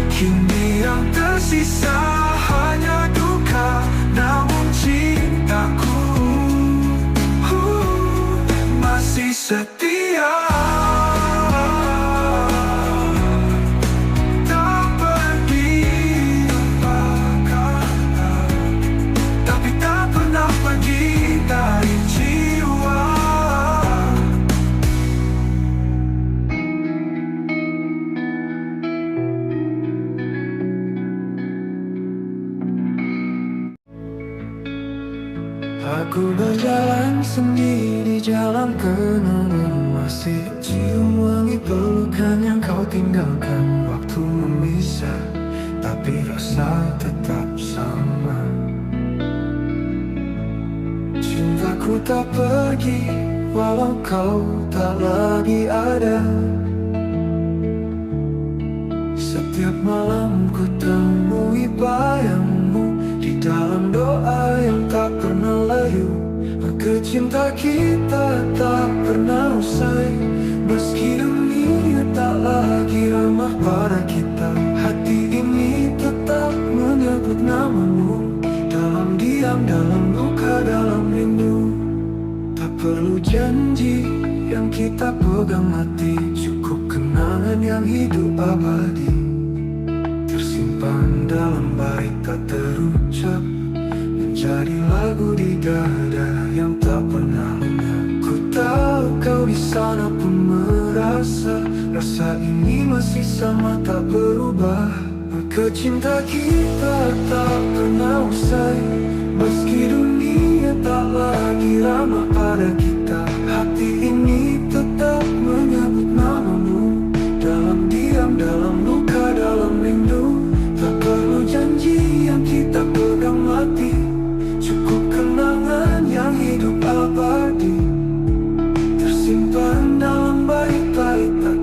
Kini yang tersisa hanya duka, namun cintaku masih setia. Tak pergi tanpa kata, tapi tak pernah pergi dari jiwa. Aku berjalan sendiri, jalan kenangan, masih cium wangi pelukan yang kau tinggalkan. Waktu memisah, tapi rasa tetap sama. Cintaku tak pergi, walau kau tak lagi ada. Setiap malam ku temui bayangmu di dalam doa yang tak pernah layu. Maka cinta kita tak pernah usai, meski dunia tak lagi ramah pada kita. Hati ini tetap menyebut namamu, dalam diam, dalam luka, dalam rindu. Tak perlu janji yang kita pegang mati, cukup kenangan yang hidup abadi, tersimpan dalam bait tak terucap, menjadi lagu di dada yang tak pernah lenyap. Ku tahu kau di sana pun merasa, rasa ini masih sama tak berubah. Maka cinta kita tak pernah usai, meski dunia tak lagi ramah pada kita. Hati ini tetap menyebut namamu, dalam diam, dalam luka, dalam rindu. Tak perlu janji yang kita pegang mati, cukup kenangan yang hidup abadi, tersimpan dalam bait-bait tak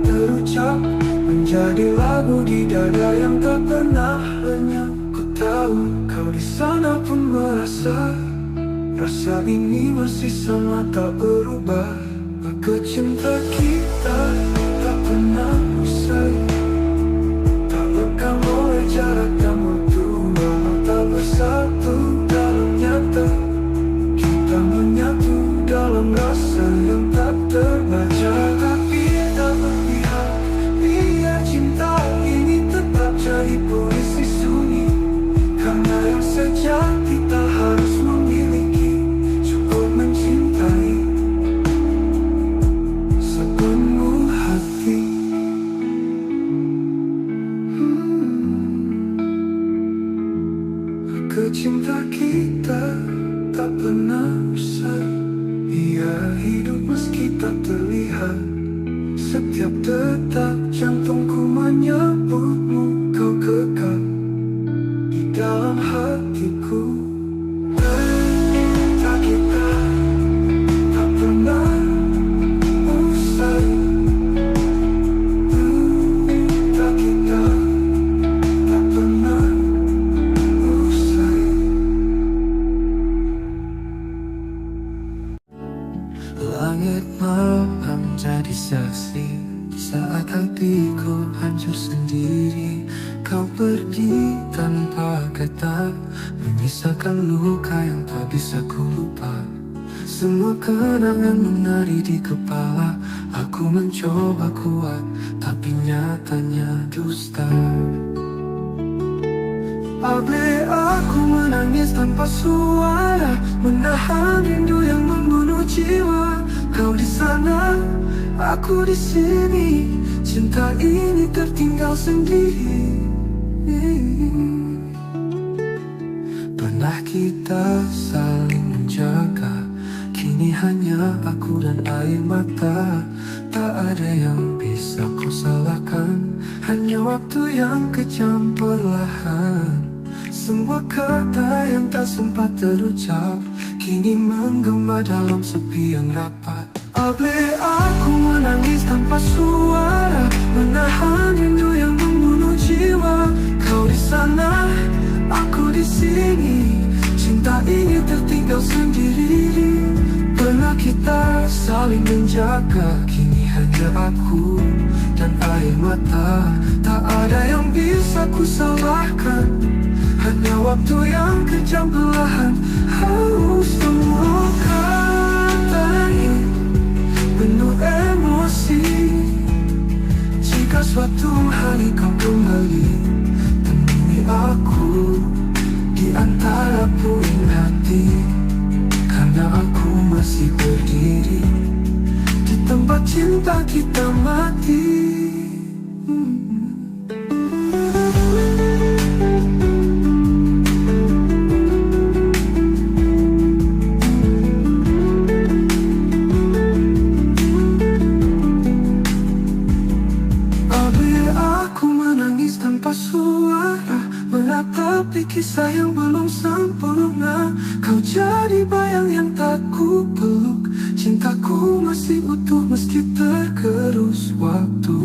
rasa ini masih sama tak berubah. Maka cinta kita tak pernah usai, tak lekang oleh jarak dan waktu. Walau tak bersatu dalam nyata, kita menyatu dalam rasa yang tak terbaca. Tapi tak berpihak, biar cinta ini tetap jadi puisi sunyi. Karena yang sejati tak harus memiliki, cukup mencintai sepenuh hati. Cinta kita tak pernah usai, ia hidup meski tak terlihat. Setiap detak jantungku menyebutmu, kau kekal di dalam hatiku. Cinta kita tak pernah usai, cinta kita tak pernah usai. Langit malam jadi saksi saat hatiku hancur sendiri. Kau pergi tanpa kata, menyisakan luka yang tak bisa ku lupa. Semua kenangan menari di kepala. Aku mencoba kuat, tapi nyatanya dusta. Abe aku menangis tanpa suara, menahan rindu yang membunuh jiwa. Kau di sana, aku di sini. Cinta ini tertinggal sendiri. Pernah kita saling menjaga, kini hanya aku dan air mata. Tak ada yang bisa kau salahkan, hanya waktu yang kejam perlahan. Semua kata yang tak sempat terucap kini menggema dalam sepi yang rapat. Abe aku menangis tanpa suara, menahan rindu yang membunuh jiwa. Kau di sana, aku di sini. Cinta ini tertinggal sendiri. Pernah kita saling menjaga, kini hanya aku dan air mata. Tak ada yang bisa ku salahkan, hanya waktu yang kejam perlahan. Semua kata ini penuh emosi. Jika suatu hari kau kembali, temui aku di antara puing hati. Karena aku masih berdiri di tempat cinta kita mati. Tanpa suara, menatapi kisah yang belum sempurna. Kau jadi bayang yang tak ku peluk. Cintaku masih utuh meski tergerus waktu.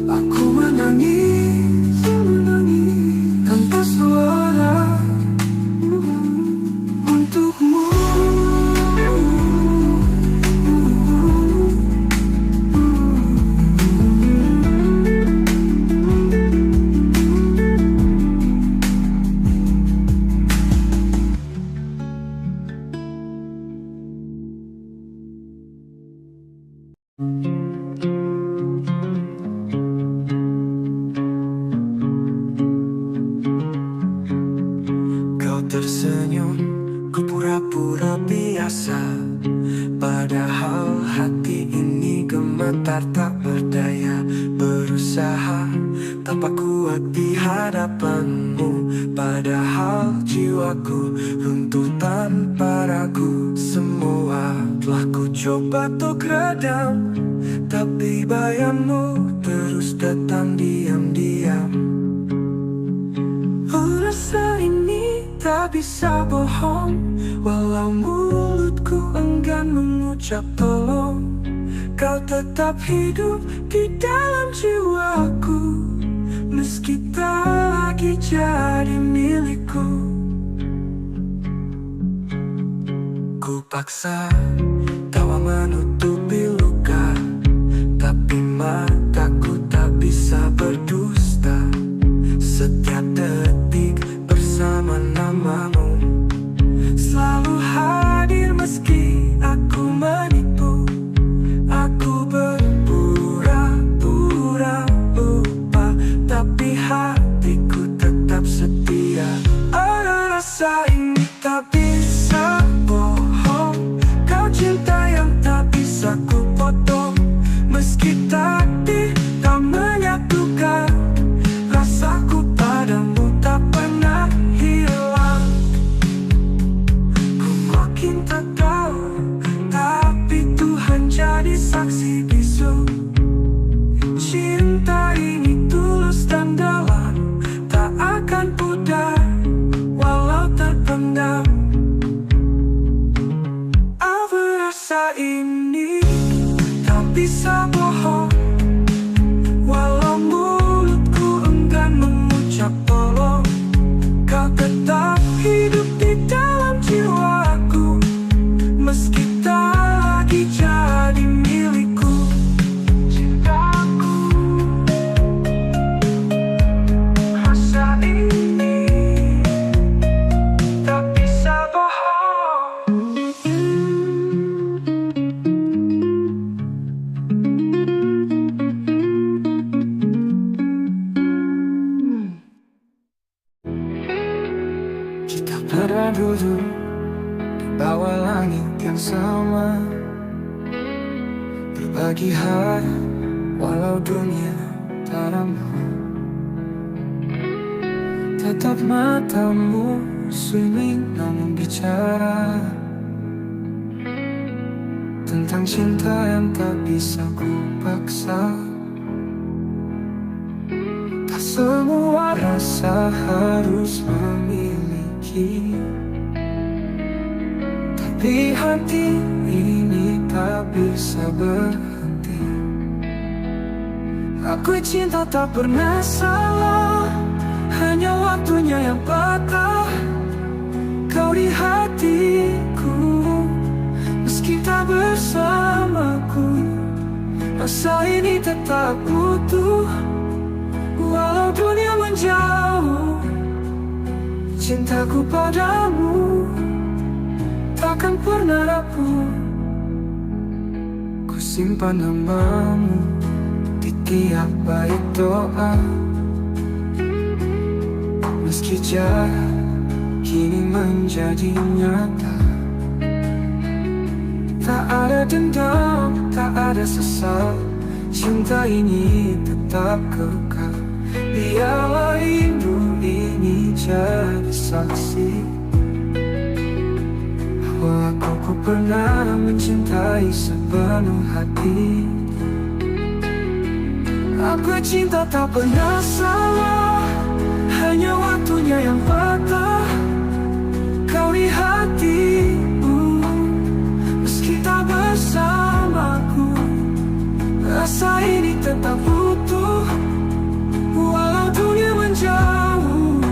Aku menangis, menangis tanpa suara untukmu. Kau tersenyum, ku pura-pura biasa. Padahal hati ini gemetar tak berdaya. Berusaha tanpa kuat di hadapanmu. Padahal jiwaku runtuh tanpa ragu. Semua telah ku coba untuk redam, tapi bayangmu terus datang diam-diam. Rasa ini tak bisa bohong, walau mulutku enggan mengucap tolong. Kau tetap hidup di dalam jiwaku, meski tak lagi jadi milikku. Ku paksa tawa menutupi luka, tapi mataku tak bisa berdusta. Setiap detik bersama namamu selalu hadir meski aku menipu. Aku berpura-pura lupa, tapi hatiku tetap setia. Ada rasa ini tak bisa bohong, kau cinta yang tak bisa ku potong. Meski takdir tak menyatukan, rasaku padamu tak pernah hilang. Ku makin tak tahu, tapi Tuhan jadi saksi bisu. Cinta ini tulus dan dalam, tak akan pudar walau terpendam. Apa rasa ini tak bisa bohong, walau mulutku enggan mengucap tolong. Kau tetap hidup di dalam jiwaku, meski tak lagi jadi milikku. Cintaku, rasa ini tak bisa bohong. Kita pernah duduk di bawah langit yang sama, berbagi hari walau dunia tak ramah. Tetap matamu sunyi namun bicara tentang cinta yang tak bisa ku paksa. Tak semua rasa harus memiliki, tapi hati ini tak bisa berhenti. Aku cinta tak pernah salah, hanya waktunya yang patah. Kau di hatiku, meski tak bersamaku, rasa ini tetap utuh. Walau dunia menjauh, cintaku padamu takkan pernah rapuh. Ku simpan namamu di tiap bait doa, meski jarak kini menjadi nyata. Tak ada dendam, tak ada sesal, cinta ini tetap kekal. Biarlah rindu ini jadi saksi bahwa aku pernah mencintai sepenuh hati. Aku cinta tak pernah salah, hanya waktunya yang patah. Kau di hatiku, meski tak bersamaku, rasa ini tetap utuh. Walau dunia menjauh,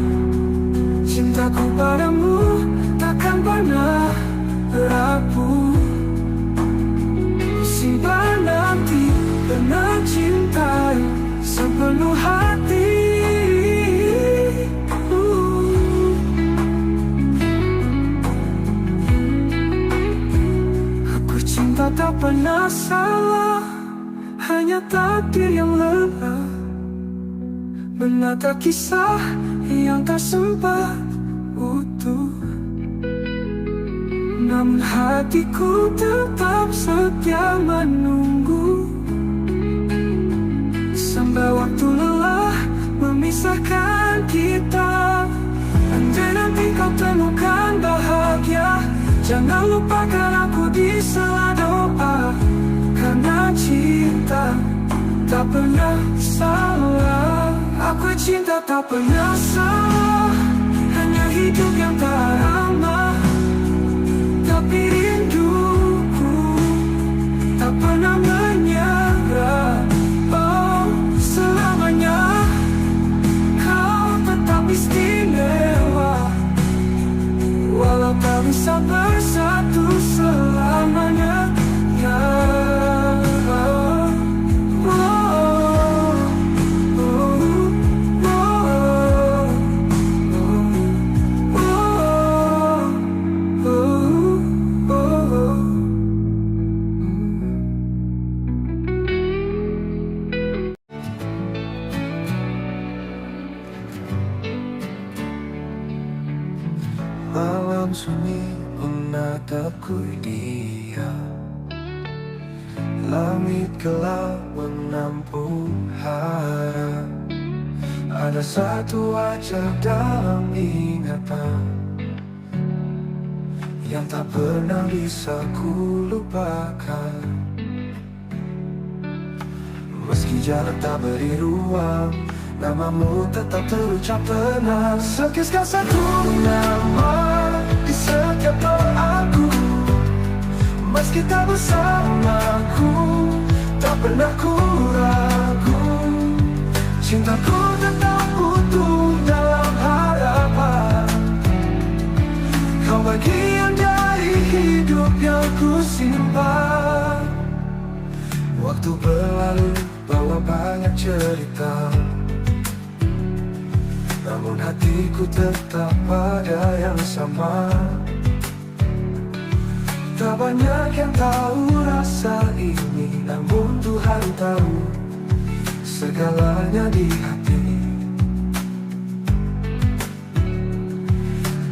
cintaku padamu takkan pernah rapuh. Simpan nanti pernah cintai sepenuh hati. Aku cinta tak pernah salah, hanya takdir yang lelah menata kisah yang tak sempat utuh. Namun hatiku tetap setia menunggu, sampai waktu lelah memisahkan kita. Andai nanti kau temukan bahagia, jangan lupakan aku di sela doa. Karena cinta tak pernah salah, aku cinta tak pernah salah, hanya hidup yang tak ramah. Tapi rinduku tak pernah menyerah. Oh, selamanya kau tetap istimewa, walau tak bisa bersatu tatapku dia. Langit gelap menampung harap. Ada satu wajah dalam ingatan yang tak pernah bisa ku lupakan. Meski jarak tak beri ruang, namamu tetap terucap tenang. Sekisah satu nama di setiap doaku. Meski tak bersamaku, tak pernah ku ragu. Cintaku tetap utuh dalam harapan. Kau bagian dari hidup yang ku simpan. Waktu berlalu bawa banyak cerita, namun hatiku tetap pada yang sama. Tak banyak yang tahu rasa ini, namun Tuhan tahu segalanya di hati.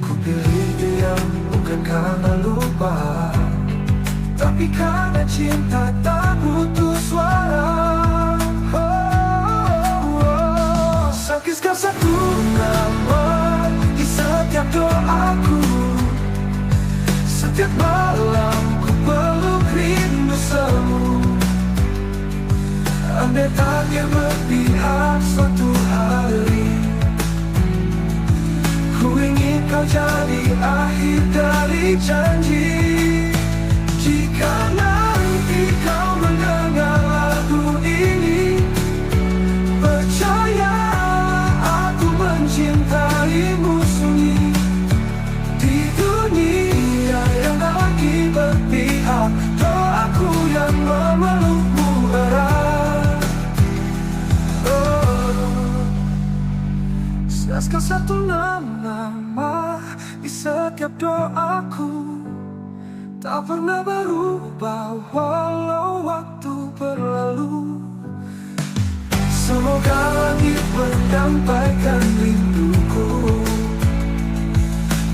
Ku pilih diam bukan karena lupa, tapi karena cinta tak butuh suara. Sekisah satu nama di setiap doaku. Setiap malam ku peluk rindu semu. Andai takdir berpihak suatu hari, ku ingin kau jadi akhir dari janji. Jika nanti kau mendengar lagu ini, percaya aku mencintaimu sunyi. Di dunia yang tak lagi berpihak, doaku yang memelukmu erat. Sekal satu nama di setiap doaku, tak pernah berubah walau waktu berlalu. Semoga langit menyampaikan rinduku,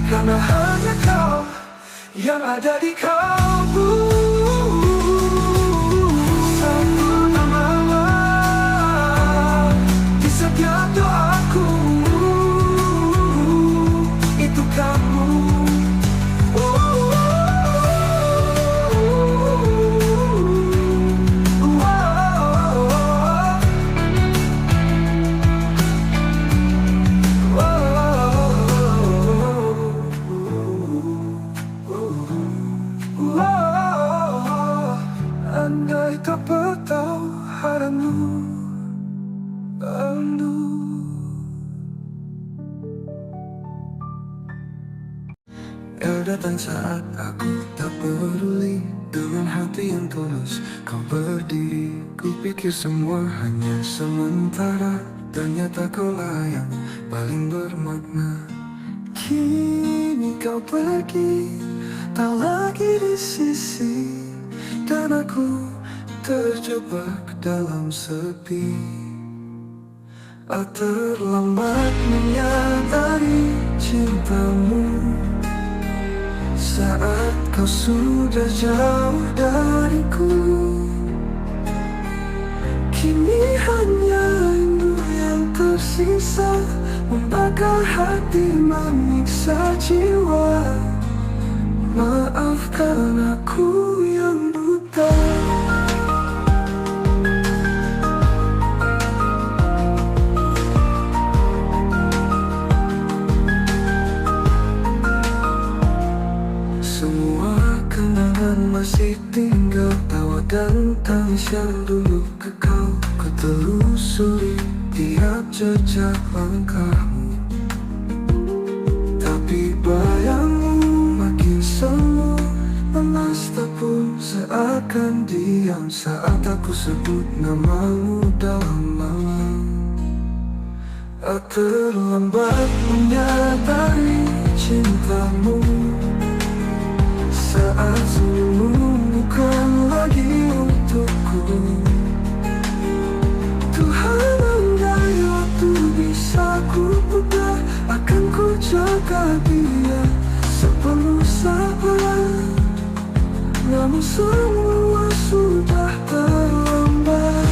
karena hanya kau yang ada di kalbu. Satu nama di setiap doaku, itu kamu. Andai tak bertahu haramu rindu. Kau datang saat aku tak peduli. Dengan hati yang tulus kau berdiri. Ku pikir semua hanya sementara, ternyata kaulah yang paling bermakna. Kini kau pergi, tak lagi di sisi, dan aku terjebak dalam sepi. Terlambat menyadari cintamu saat kau sudah jauh dariku. Kini hanya rindu yang tersisa, membakar hati, menyiksa jiwa. Maafkan aku yang buta. Semua kenangan masih tinggal, tawa dan tangis yang dulu kekal. Ku telusuri tiap jejak langkahmu, tapi bayangmu makin semu. Lemas tepuk seakan diam saat aku sebut namamu dalam malam. Terlambat menyadari cintamu saat senyummu bukan lagi untukku. Tuhan, andai waktu bisa ku putar, akan ku jaga dia sepenuh sabar. namun semua sudah terlambat.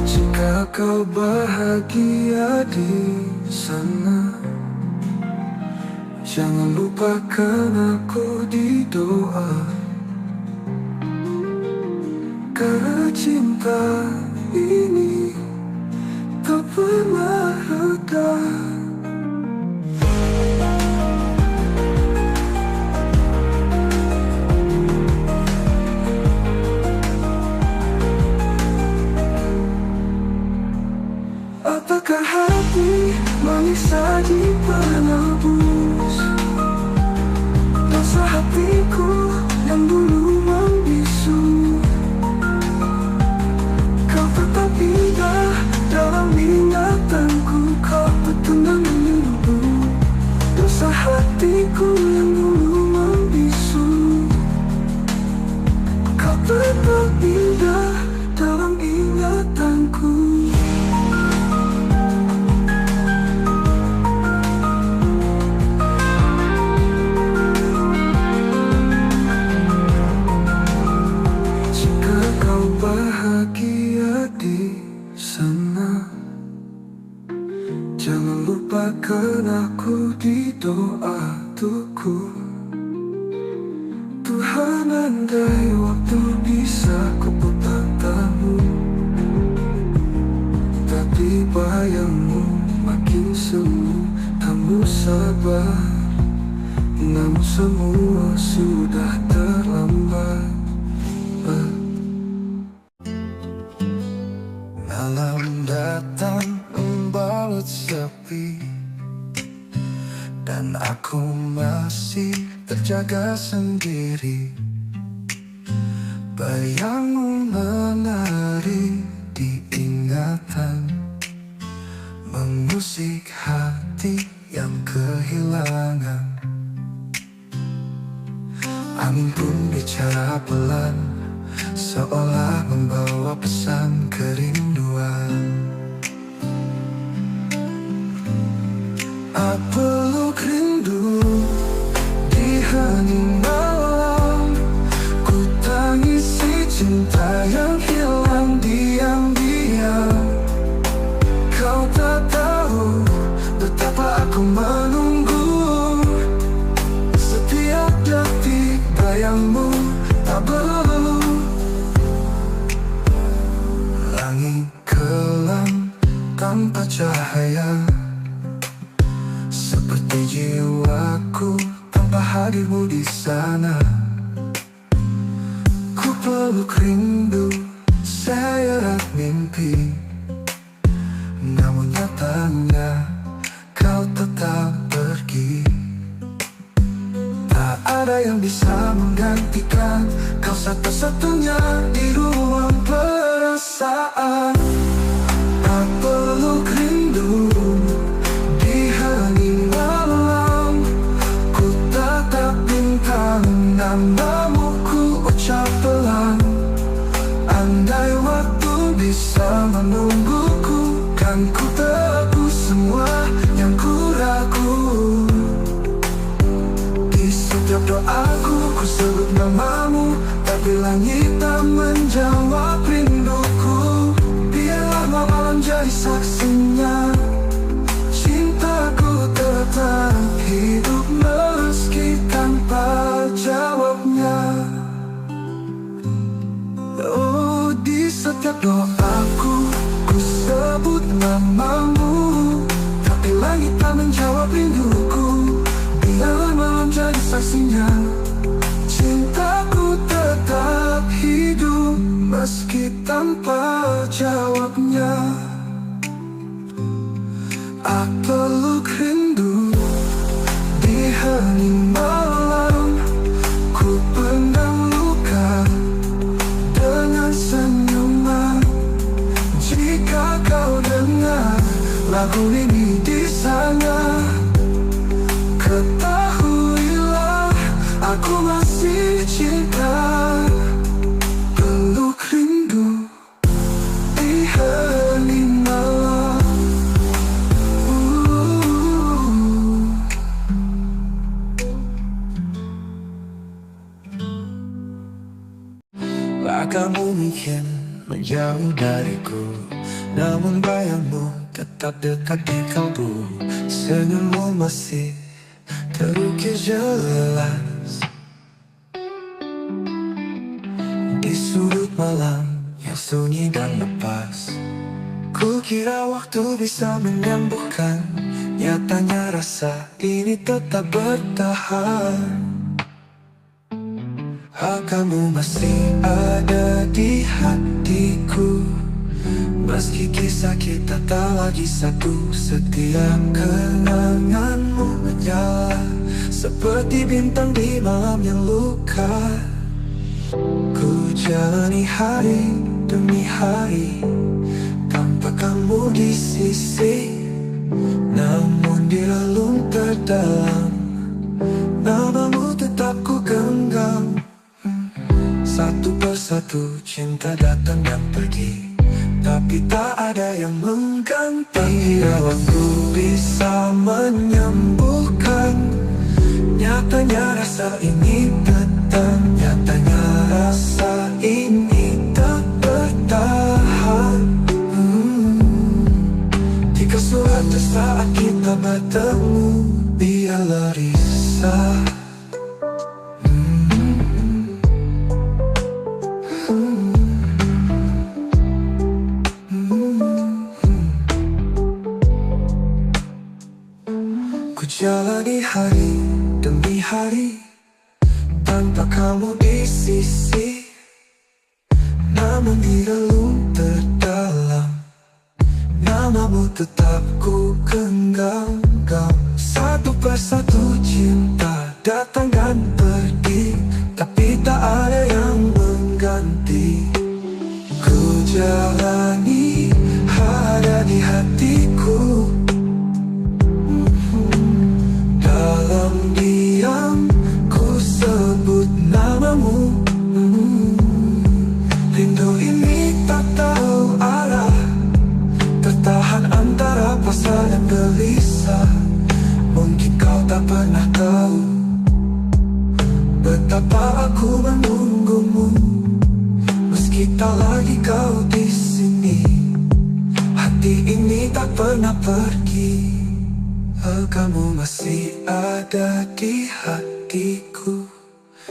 Jika kau bahagia di sana, jangan lupakan aku di doa. Karena cinta ini tak pernah reda. Apakah hati manis saja penebus dosa hatiku yang dulu membisu? Kau tetap indah dalam ingatanku, kau betul menunggu dosa hatiku yang dulu membisu. Kau tetap indah dalam ingatanku. Bahagia di sana, jangan lupakan aku di doa tuku. Tuhan, andai waktu bisa kuputar tamu, tapi bayangmu makin semu, kamu sabar, namun semua sudah terlambat. Malam datang membalut sepi, dan aku masih terjaga sendiri. Bayangmu menari di ingatan, mengusik hati yang kehilangan. Angin pun bicara pelan, seolah membawa pesan kerinduan. Aku peluk rindu di hening malam, ku tangisi cinta yang hilang diam-diam. Kau tak tahu betapa aku menunggu, setiap detik bayangmu tak berlalu. Langit kelam tanpa cahaya, seperti jiwaku tanpa hadirmu di sana. Ku peluk rindu seret mimpi, namun nyatanya kau tetap pergi. Tak ada yang bisa menggantikan kau satu-satunya di ruang perasaan. Tak peluk rindu di hening malam, ku tatap bintang, namamu ku ucap pelan. Andai waktu bisa menungguku, kan ku tebus semua yang ku ragu. Di setiap doaku ku sebut namamu, tapi langit tak menjawab rinduku. Biarlah malam jadi saksinya, cintaku tetap hidup meski tanpa jawabnya. Oh, di setiap doaku ku sebut namamu, tapi langit tak menjawab rinduku. Biarlah malam jadi saksinya, cintaku tetap hidup meski tanpa jawabnya. Aku peluk rindu di hening malam, ku pendam luka dengan senyuman. Jika kau dengar lagu ini di sana, ketahuilah aku masih cinta. Peluk rindu di hening malam. Kamu mungkin menjauh dariku, namun bayangmu tetap dekat di kalbu. Senyummu masih terukir jelas di sudut malam yang sunyi dan lepas. Kukira waktu bisa menyembuhkan, nyatanya rasa ini tetap bertahan. Kamu masih ada di hatiku, meski kisah kita tak lagi satu. Setiap kenanganmu menyala seperti bintang di malam yang luka. Ku jalani hari demi hari tanpa kamu di sisi, namun di relung terdalam namamu tetap ku genggam. Satu persatu cinta datang dan pergi, tapi tak ada yang mengganti. Bila waktu bisa menyembuhkan, nyatanya rasa ini datang. Nyatanya rasa ini tak bertahan. Jika suatu saat kita bertemu, biarlah risau. Ku jalani hari demi hari tanpa kamu di sisi, namun di relung terdalam namamu tetap ku genggam. Satu persatu cinta datang dan pergi, tapi tak ada yang mengganti. Ku jalani ada di hatiku, dalam diam ku sebut namamu. Rindu ini tak tahu arah, tertahan antara pasrah dan gelisah. Mungkin kau tak pernah tahu betapa aku menunggumu, meski tak lagi kau di sini. Hati ini tak pernah pergi. Kamu masih ada di hatiku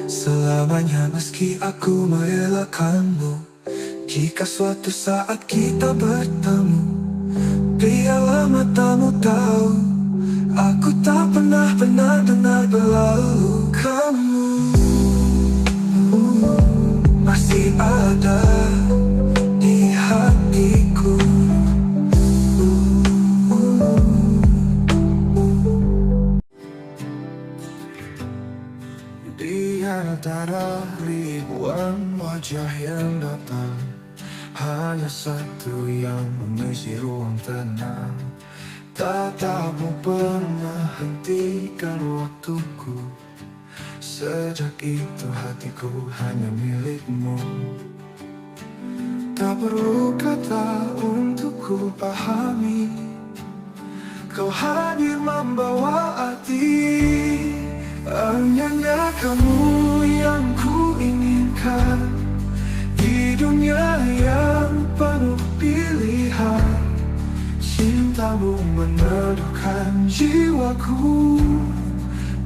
selamanya, meski aku merelakanmu. Jika suatu saat kita bertemu, biarlah matamu tahu aku tak pernah benar-benar berlalu. Kamu masih ada di hatiku. Di antara ribuan wajah yang datang, hanya satu yang mengisi ruang tenang. Tatapmu pernah hentikan waktuku, sejak itu hatiku hanya milikmu. Tak perlu kata untuk ku pahami, kau hadir membawa arti. Hanya kamu yang ku inginkan di dunia yang penuh pilihan. Cintamu meneduhkan jiwaku,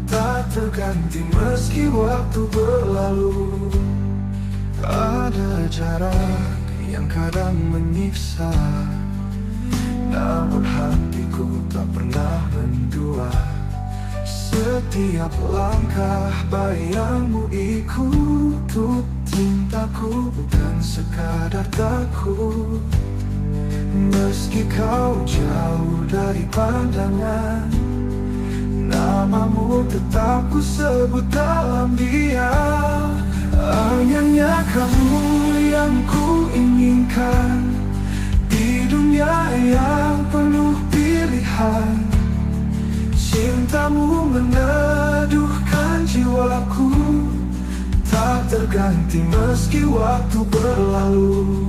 tak terganti meski waktu berlalu. Ada jarak yang kadang menyiksa, namun hatiku tak pernah mendua. Setiap langkah bayangmu ikut cintaku, bukan sekadar takut. Meski kau jauh dari pandangan, namamu tetap ku sebut dalam diam. Hanya kamu yang ku inginkan di dunia yang penuh pilihan. Cintamu meneduhkan jiwaku, tak terganti meski waktu berlalu.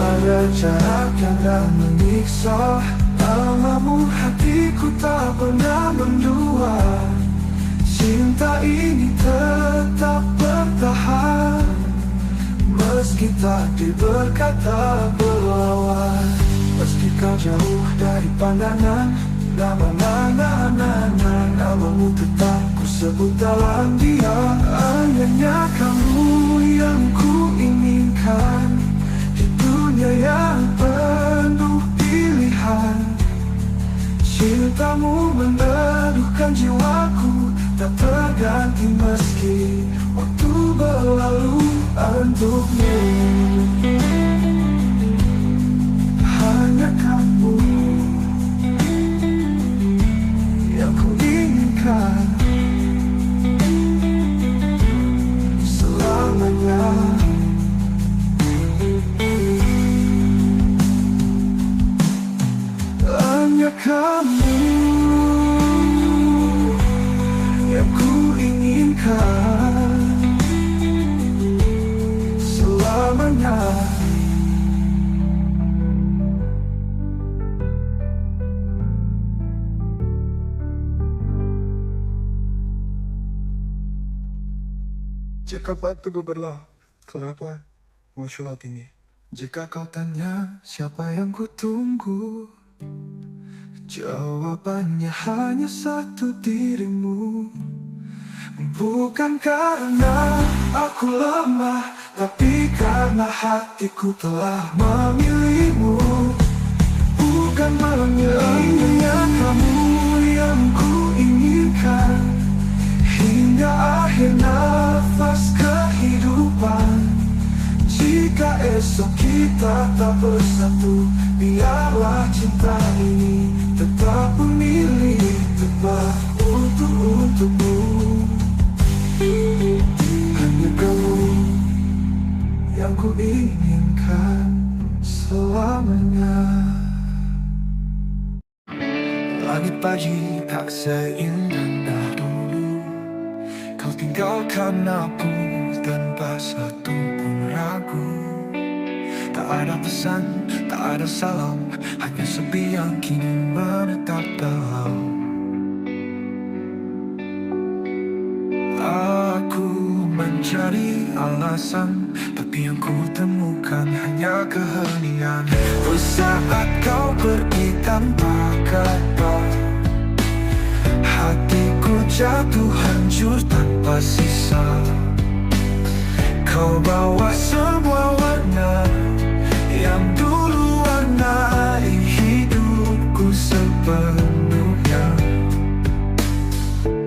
Ada jarak yang tak menyiksa, namamu hatiku tak pernah mendua. Cinta ini tetap bertahan. meski takdir berkata berlawan. Meski kau jauh dari pandangan, namamu tetap ku sebut dalam dia. Hanya kamu yang ku inginkan di dunia yang penuh pilihan. Cintamu meneduhkan jiwaku, tak terganti meski waktu berlalu untukmu. Hanya kamu yang ku inginkan selamanya. Hanya kamu yang ku inginkan selamanya. Jika batu berlah, kenapa muncul ini? Jika kau tanya siapa yang ku tunggu, jawabannya hanya satu, dirimu. Bukan karena aku lemah, tapi karena hatiku telah memilihmu. Bukan hanya kamu yang ku inginkan hingga akhir nafas kehidupan. Jika esok kita tak bersatu, biarlah cinta ini tetap memilih tepat untukmu. Hanya kamu yang ku inginkan selamanya. Langit pagi tak seindah dulu, kau tinggalkan aku tanpa satu pun ragu. Tak ada pesan, tak ada salam, hanya sepi yang kini menetap dalam. Aku mencari alasan, tapi yang ku temukan hanya keheningan. Saat kau pergi tanpa kata, hatiku jatuh hancur tanpa sisa. Kau bawa semua warna yang dulu warnai hidupku sepenuhnya.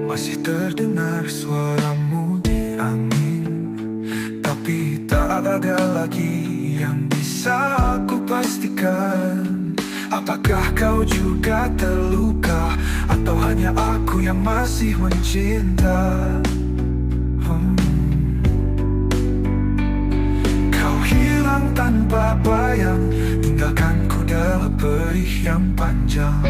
Masih terdengar suaramu di angin, tapi tak ada lagi yang bisa aku pastikan. Apakah kau juga terluka, atau hanya aku yang masih mencinta? Kau hilang tanpa bayang, tinggalkanku dalam perih yang panjang.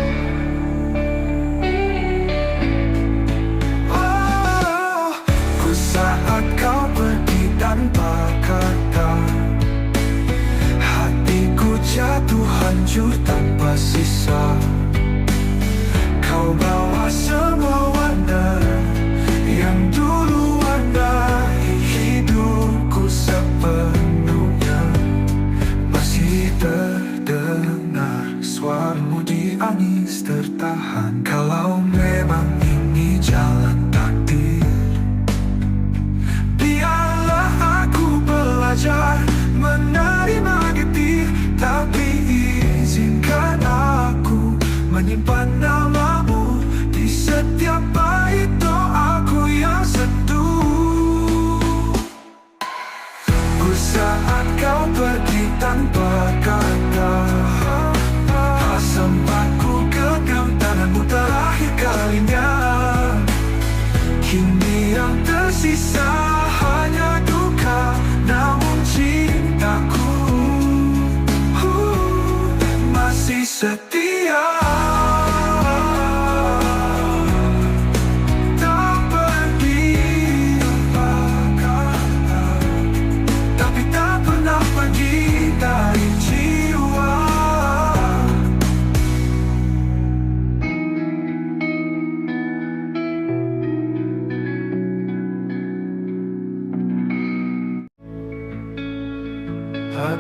Saat kau pergi tanpa kata, hatiku jatuh hancur tanpa sisa. Kau bawa semua warna yang dulu warnai hidupku sepenuhnya. Masih terdengar suaramu di angin tertahan. Kalau memang ini jalan takdir, belajar menerima getir, tapi izinkan aku menyimpan namamu di setiap bait doaku yang seduh. Saat kau pergi tanpa kata, sempatku genggam tanganmu terakhir kali.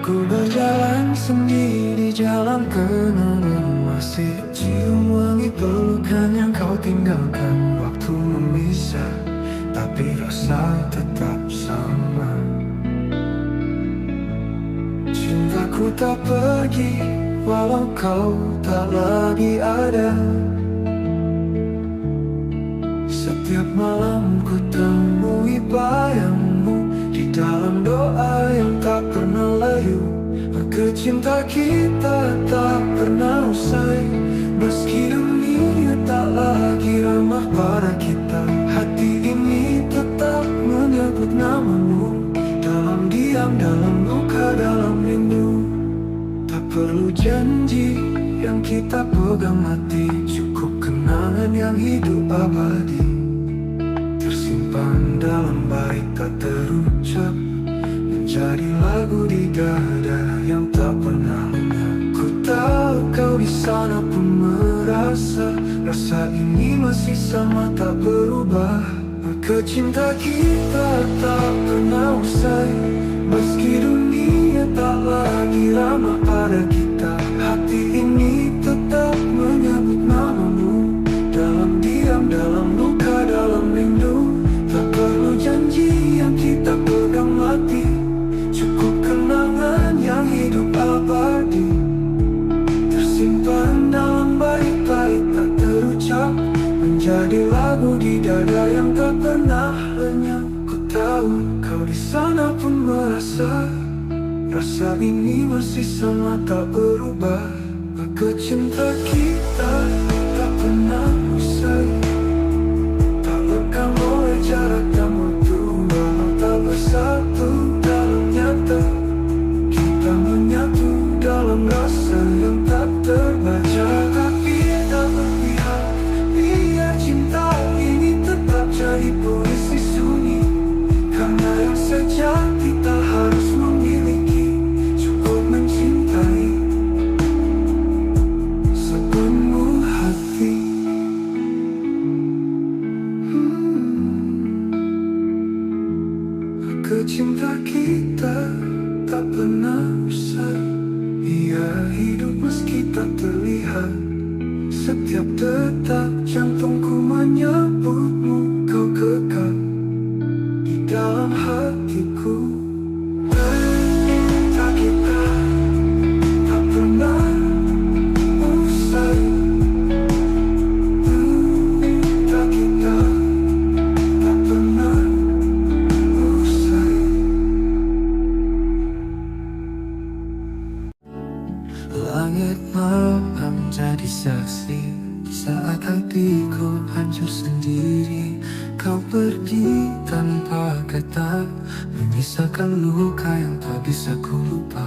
Ku berjalan sendiri di jalan kenangan, masih cium wangi pelukan yang kau tinggalkan. Waktu memisah, tapi rasa tetap sama. Cintaku tak pergi, walau kau tak lagi ada. Setiap malam ku temui bayangmu di dalam doa yang tak pernah layu. Maka cinta kita tak pernah usai, meski dunia tak lagi ramah pada kita. Hati ini tetap menyebut namamu, dalam diam, dalam luka, dalam rindu. Tak perlu janji yang kita pegang mati, cukup kenangan yang hidup abadi, tersimpan dalam bait tak terucap, menjadi lagu di dada yang tak pernah lenyap. Ku tahu kau di sana pun merasa, rasa ini masih sama tak berubah. Maka cinta kita tak pernah usai, meski dunia tak lagi ramah pada kita. Hati ini tetap menyebut namamu, dalam diam, dalam luka, dalam rindu. Tak perlu janji yang kita pegang mati, cukup kenangan yang hidup abadi, tersimpan dalam bait-bait tak terucap, menjadi lagu di dada yang tak pernah lenyap. Ku tahu kau di sana pun merasa, rasa ini masih sama tak berubah. Maka cinta kita tak pernah usai, tak lekang oleh jarak dan waktu. Walau tak bersatu dalam nyata, kita menyatu dalam rasa yang tak terbaca. Tapi tak berpihak, biar cinta ini tetap jadi puisi sunyi. Karena yang sejati tak harus memiliki, cukup mencintai sepenuh hati. Cinta kita tak pernah usai, ia hidup meski tak terlihat. Setiap detak jantungku menyebutmu, kau kekal di dalam hatiku. Cinta kita tak pernah usai, cinta kita tak pernah usai. Langit malam jadi saksi saat hatiku hancur sendiri. Kau pergi tanpa kata, memisahkan luka yang tak bisa ku lupa.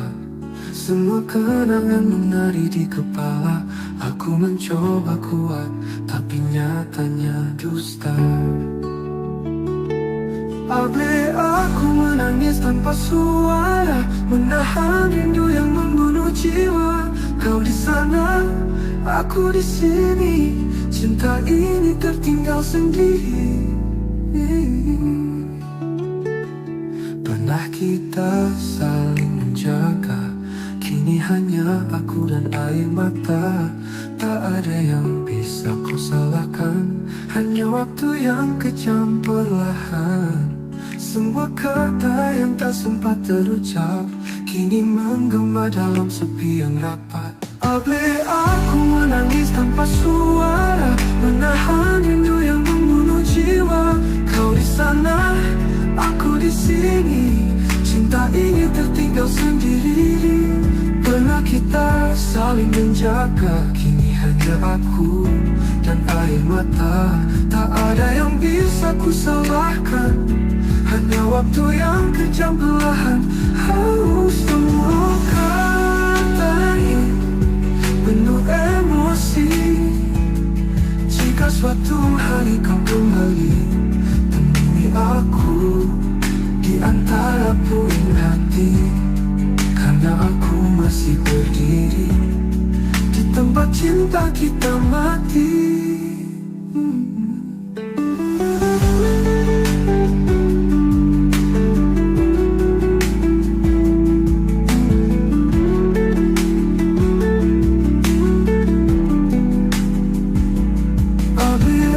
Semua kenangan menari di kepala, aku mencoba kuat, tapi nyatanya dusta. Abe aku menangis tanpa suara, menahan rindu yang membunuh jiwa. Kau di sana, aku di sini, cinta ini tertinggal sendiri. Pernah kita saling menjaga, kini hanya aku dan air mata. Tak ada yang bisa kau salahkan, hanya waktu yang kejam perlahan. Semua kata yang tak sempat terucap, kini menggema dalam sepi yang rapat. Abe aku menangis tanpa suara, menahan rindu yang membunuh jiwa. Kau di sana, aku di sini, cinta ini tertinggal sendiri. Pernah kita saling menjaga, kini hanya aku dan air mata. Tak ada yang bisa ku salahkan, hanya waktu yang kejam perlahan. Semua kata ini penuh emosi. Jika suatu hari kau kembali, temui aku di antara puing hati. Karena aku masih berdiri di tempat cinta kita mati.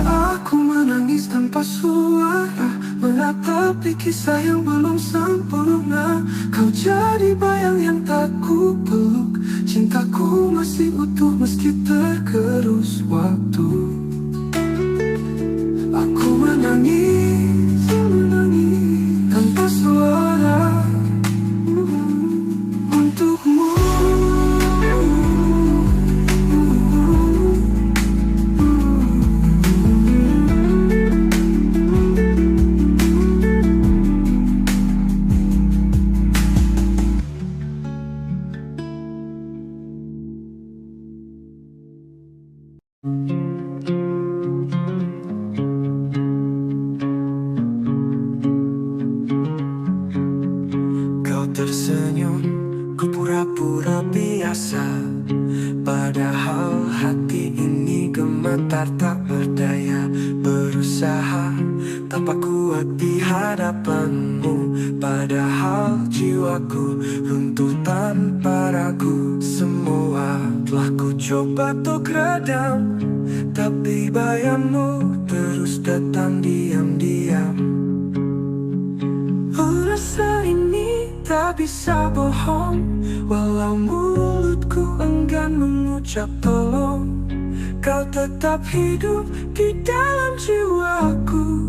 aku menangis tanpa suara, menatapi kisah yang belum sempurna. Kau jadi bayang yang tak ku peluk, cintaku masih utuh meski tergerus waktu. Aku menangis, menangis tanpa suara untukmu. Kau tersenyum, ku pura-pura biasa, padahal hati ini gemetar tak berdaya. Berusaha tanpa kuat di hadapanmu, padahal jiwaku runtuh tanpa ragu. Semua telah ku coba untuk redam, tapi bayangmu terus datang diam-diam. Rasa ini tak bisa bohong, walau mulutku enggan mengucap tolong. Kau tetap hidup di dalam jiwaku,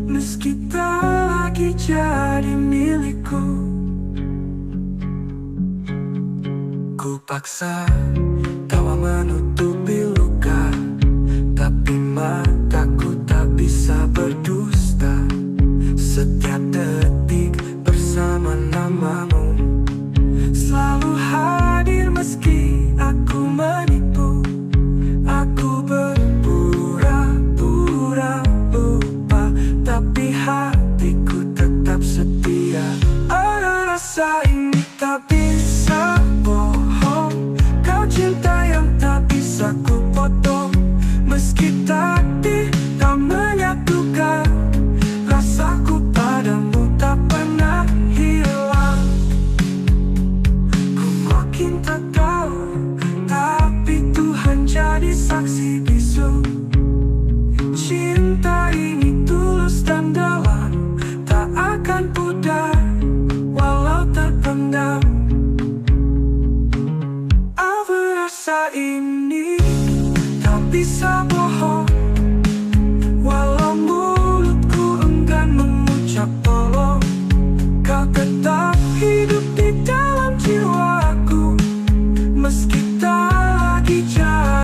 meski tak lagi jadi milikku. Ku paksa tawa menutupi luka, tapi mataku tak bisa berdusta. Setiap detik bersama namamu, selalu hadir meski aku menipu. Aku berpura-pura lupa, tapi hatiku tetap setia. Ada rasa ini tak bisa bohong, kau cinta yang tak bisa ku potong. Meski takdir tak menyatukan, rasaku padamu tak pernah hilang. Ku makin tak tahu, tapi Tuhan jadi saksi bisu. Cinta ini tulus dan dalam, tak akan pudar walau terpendam. Apa rasa ini tak bisa bohong,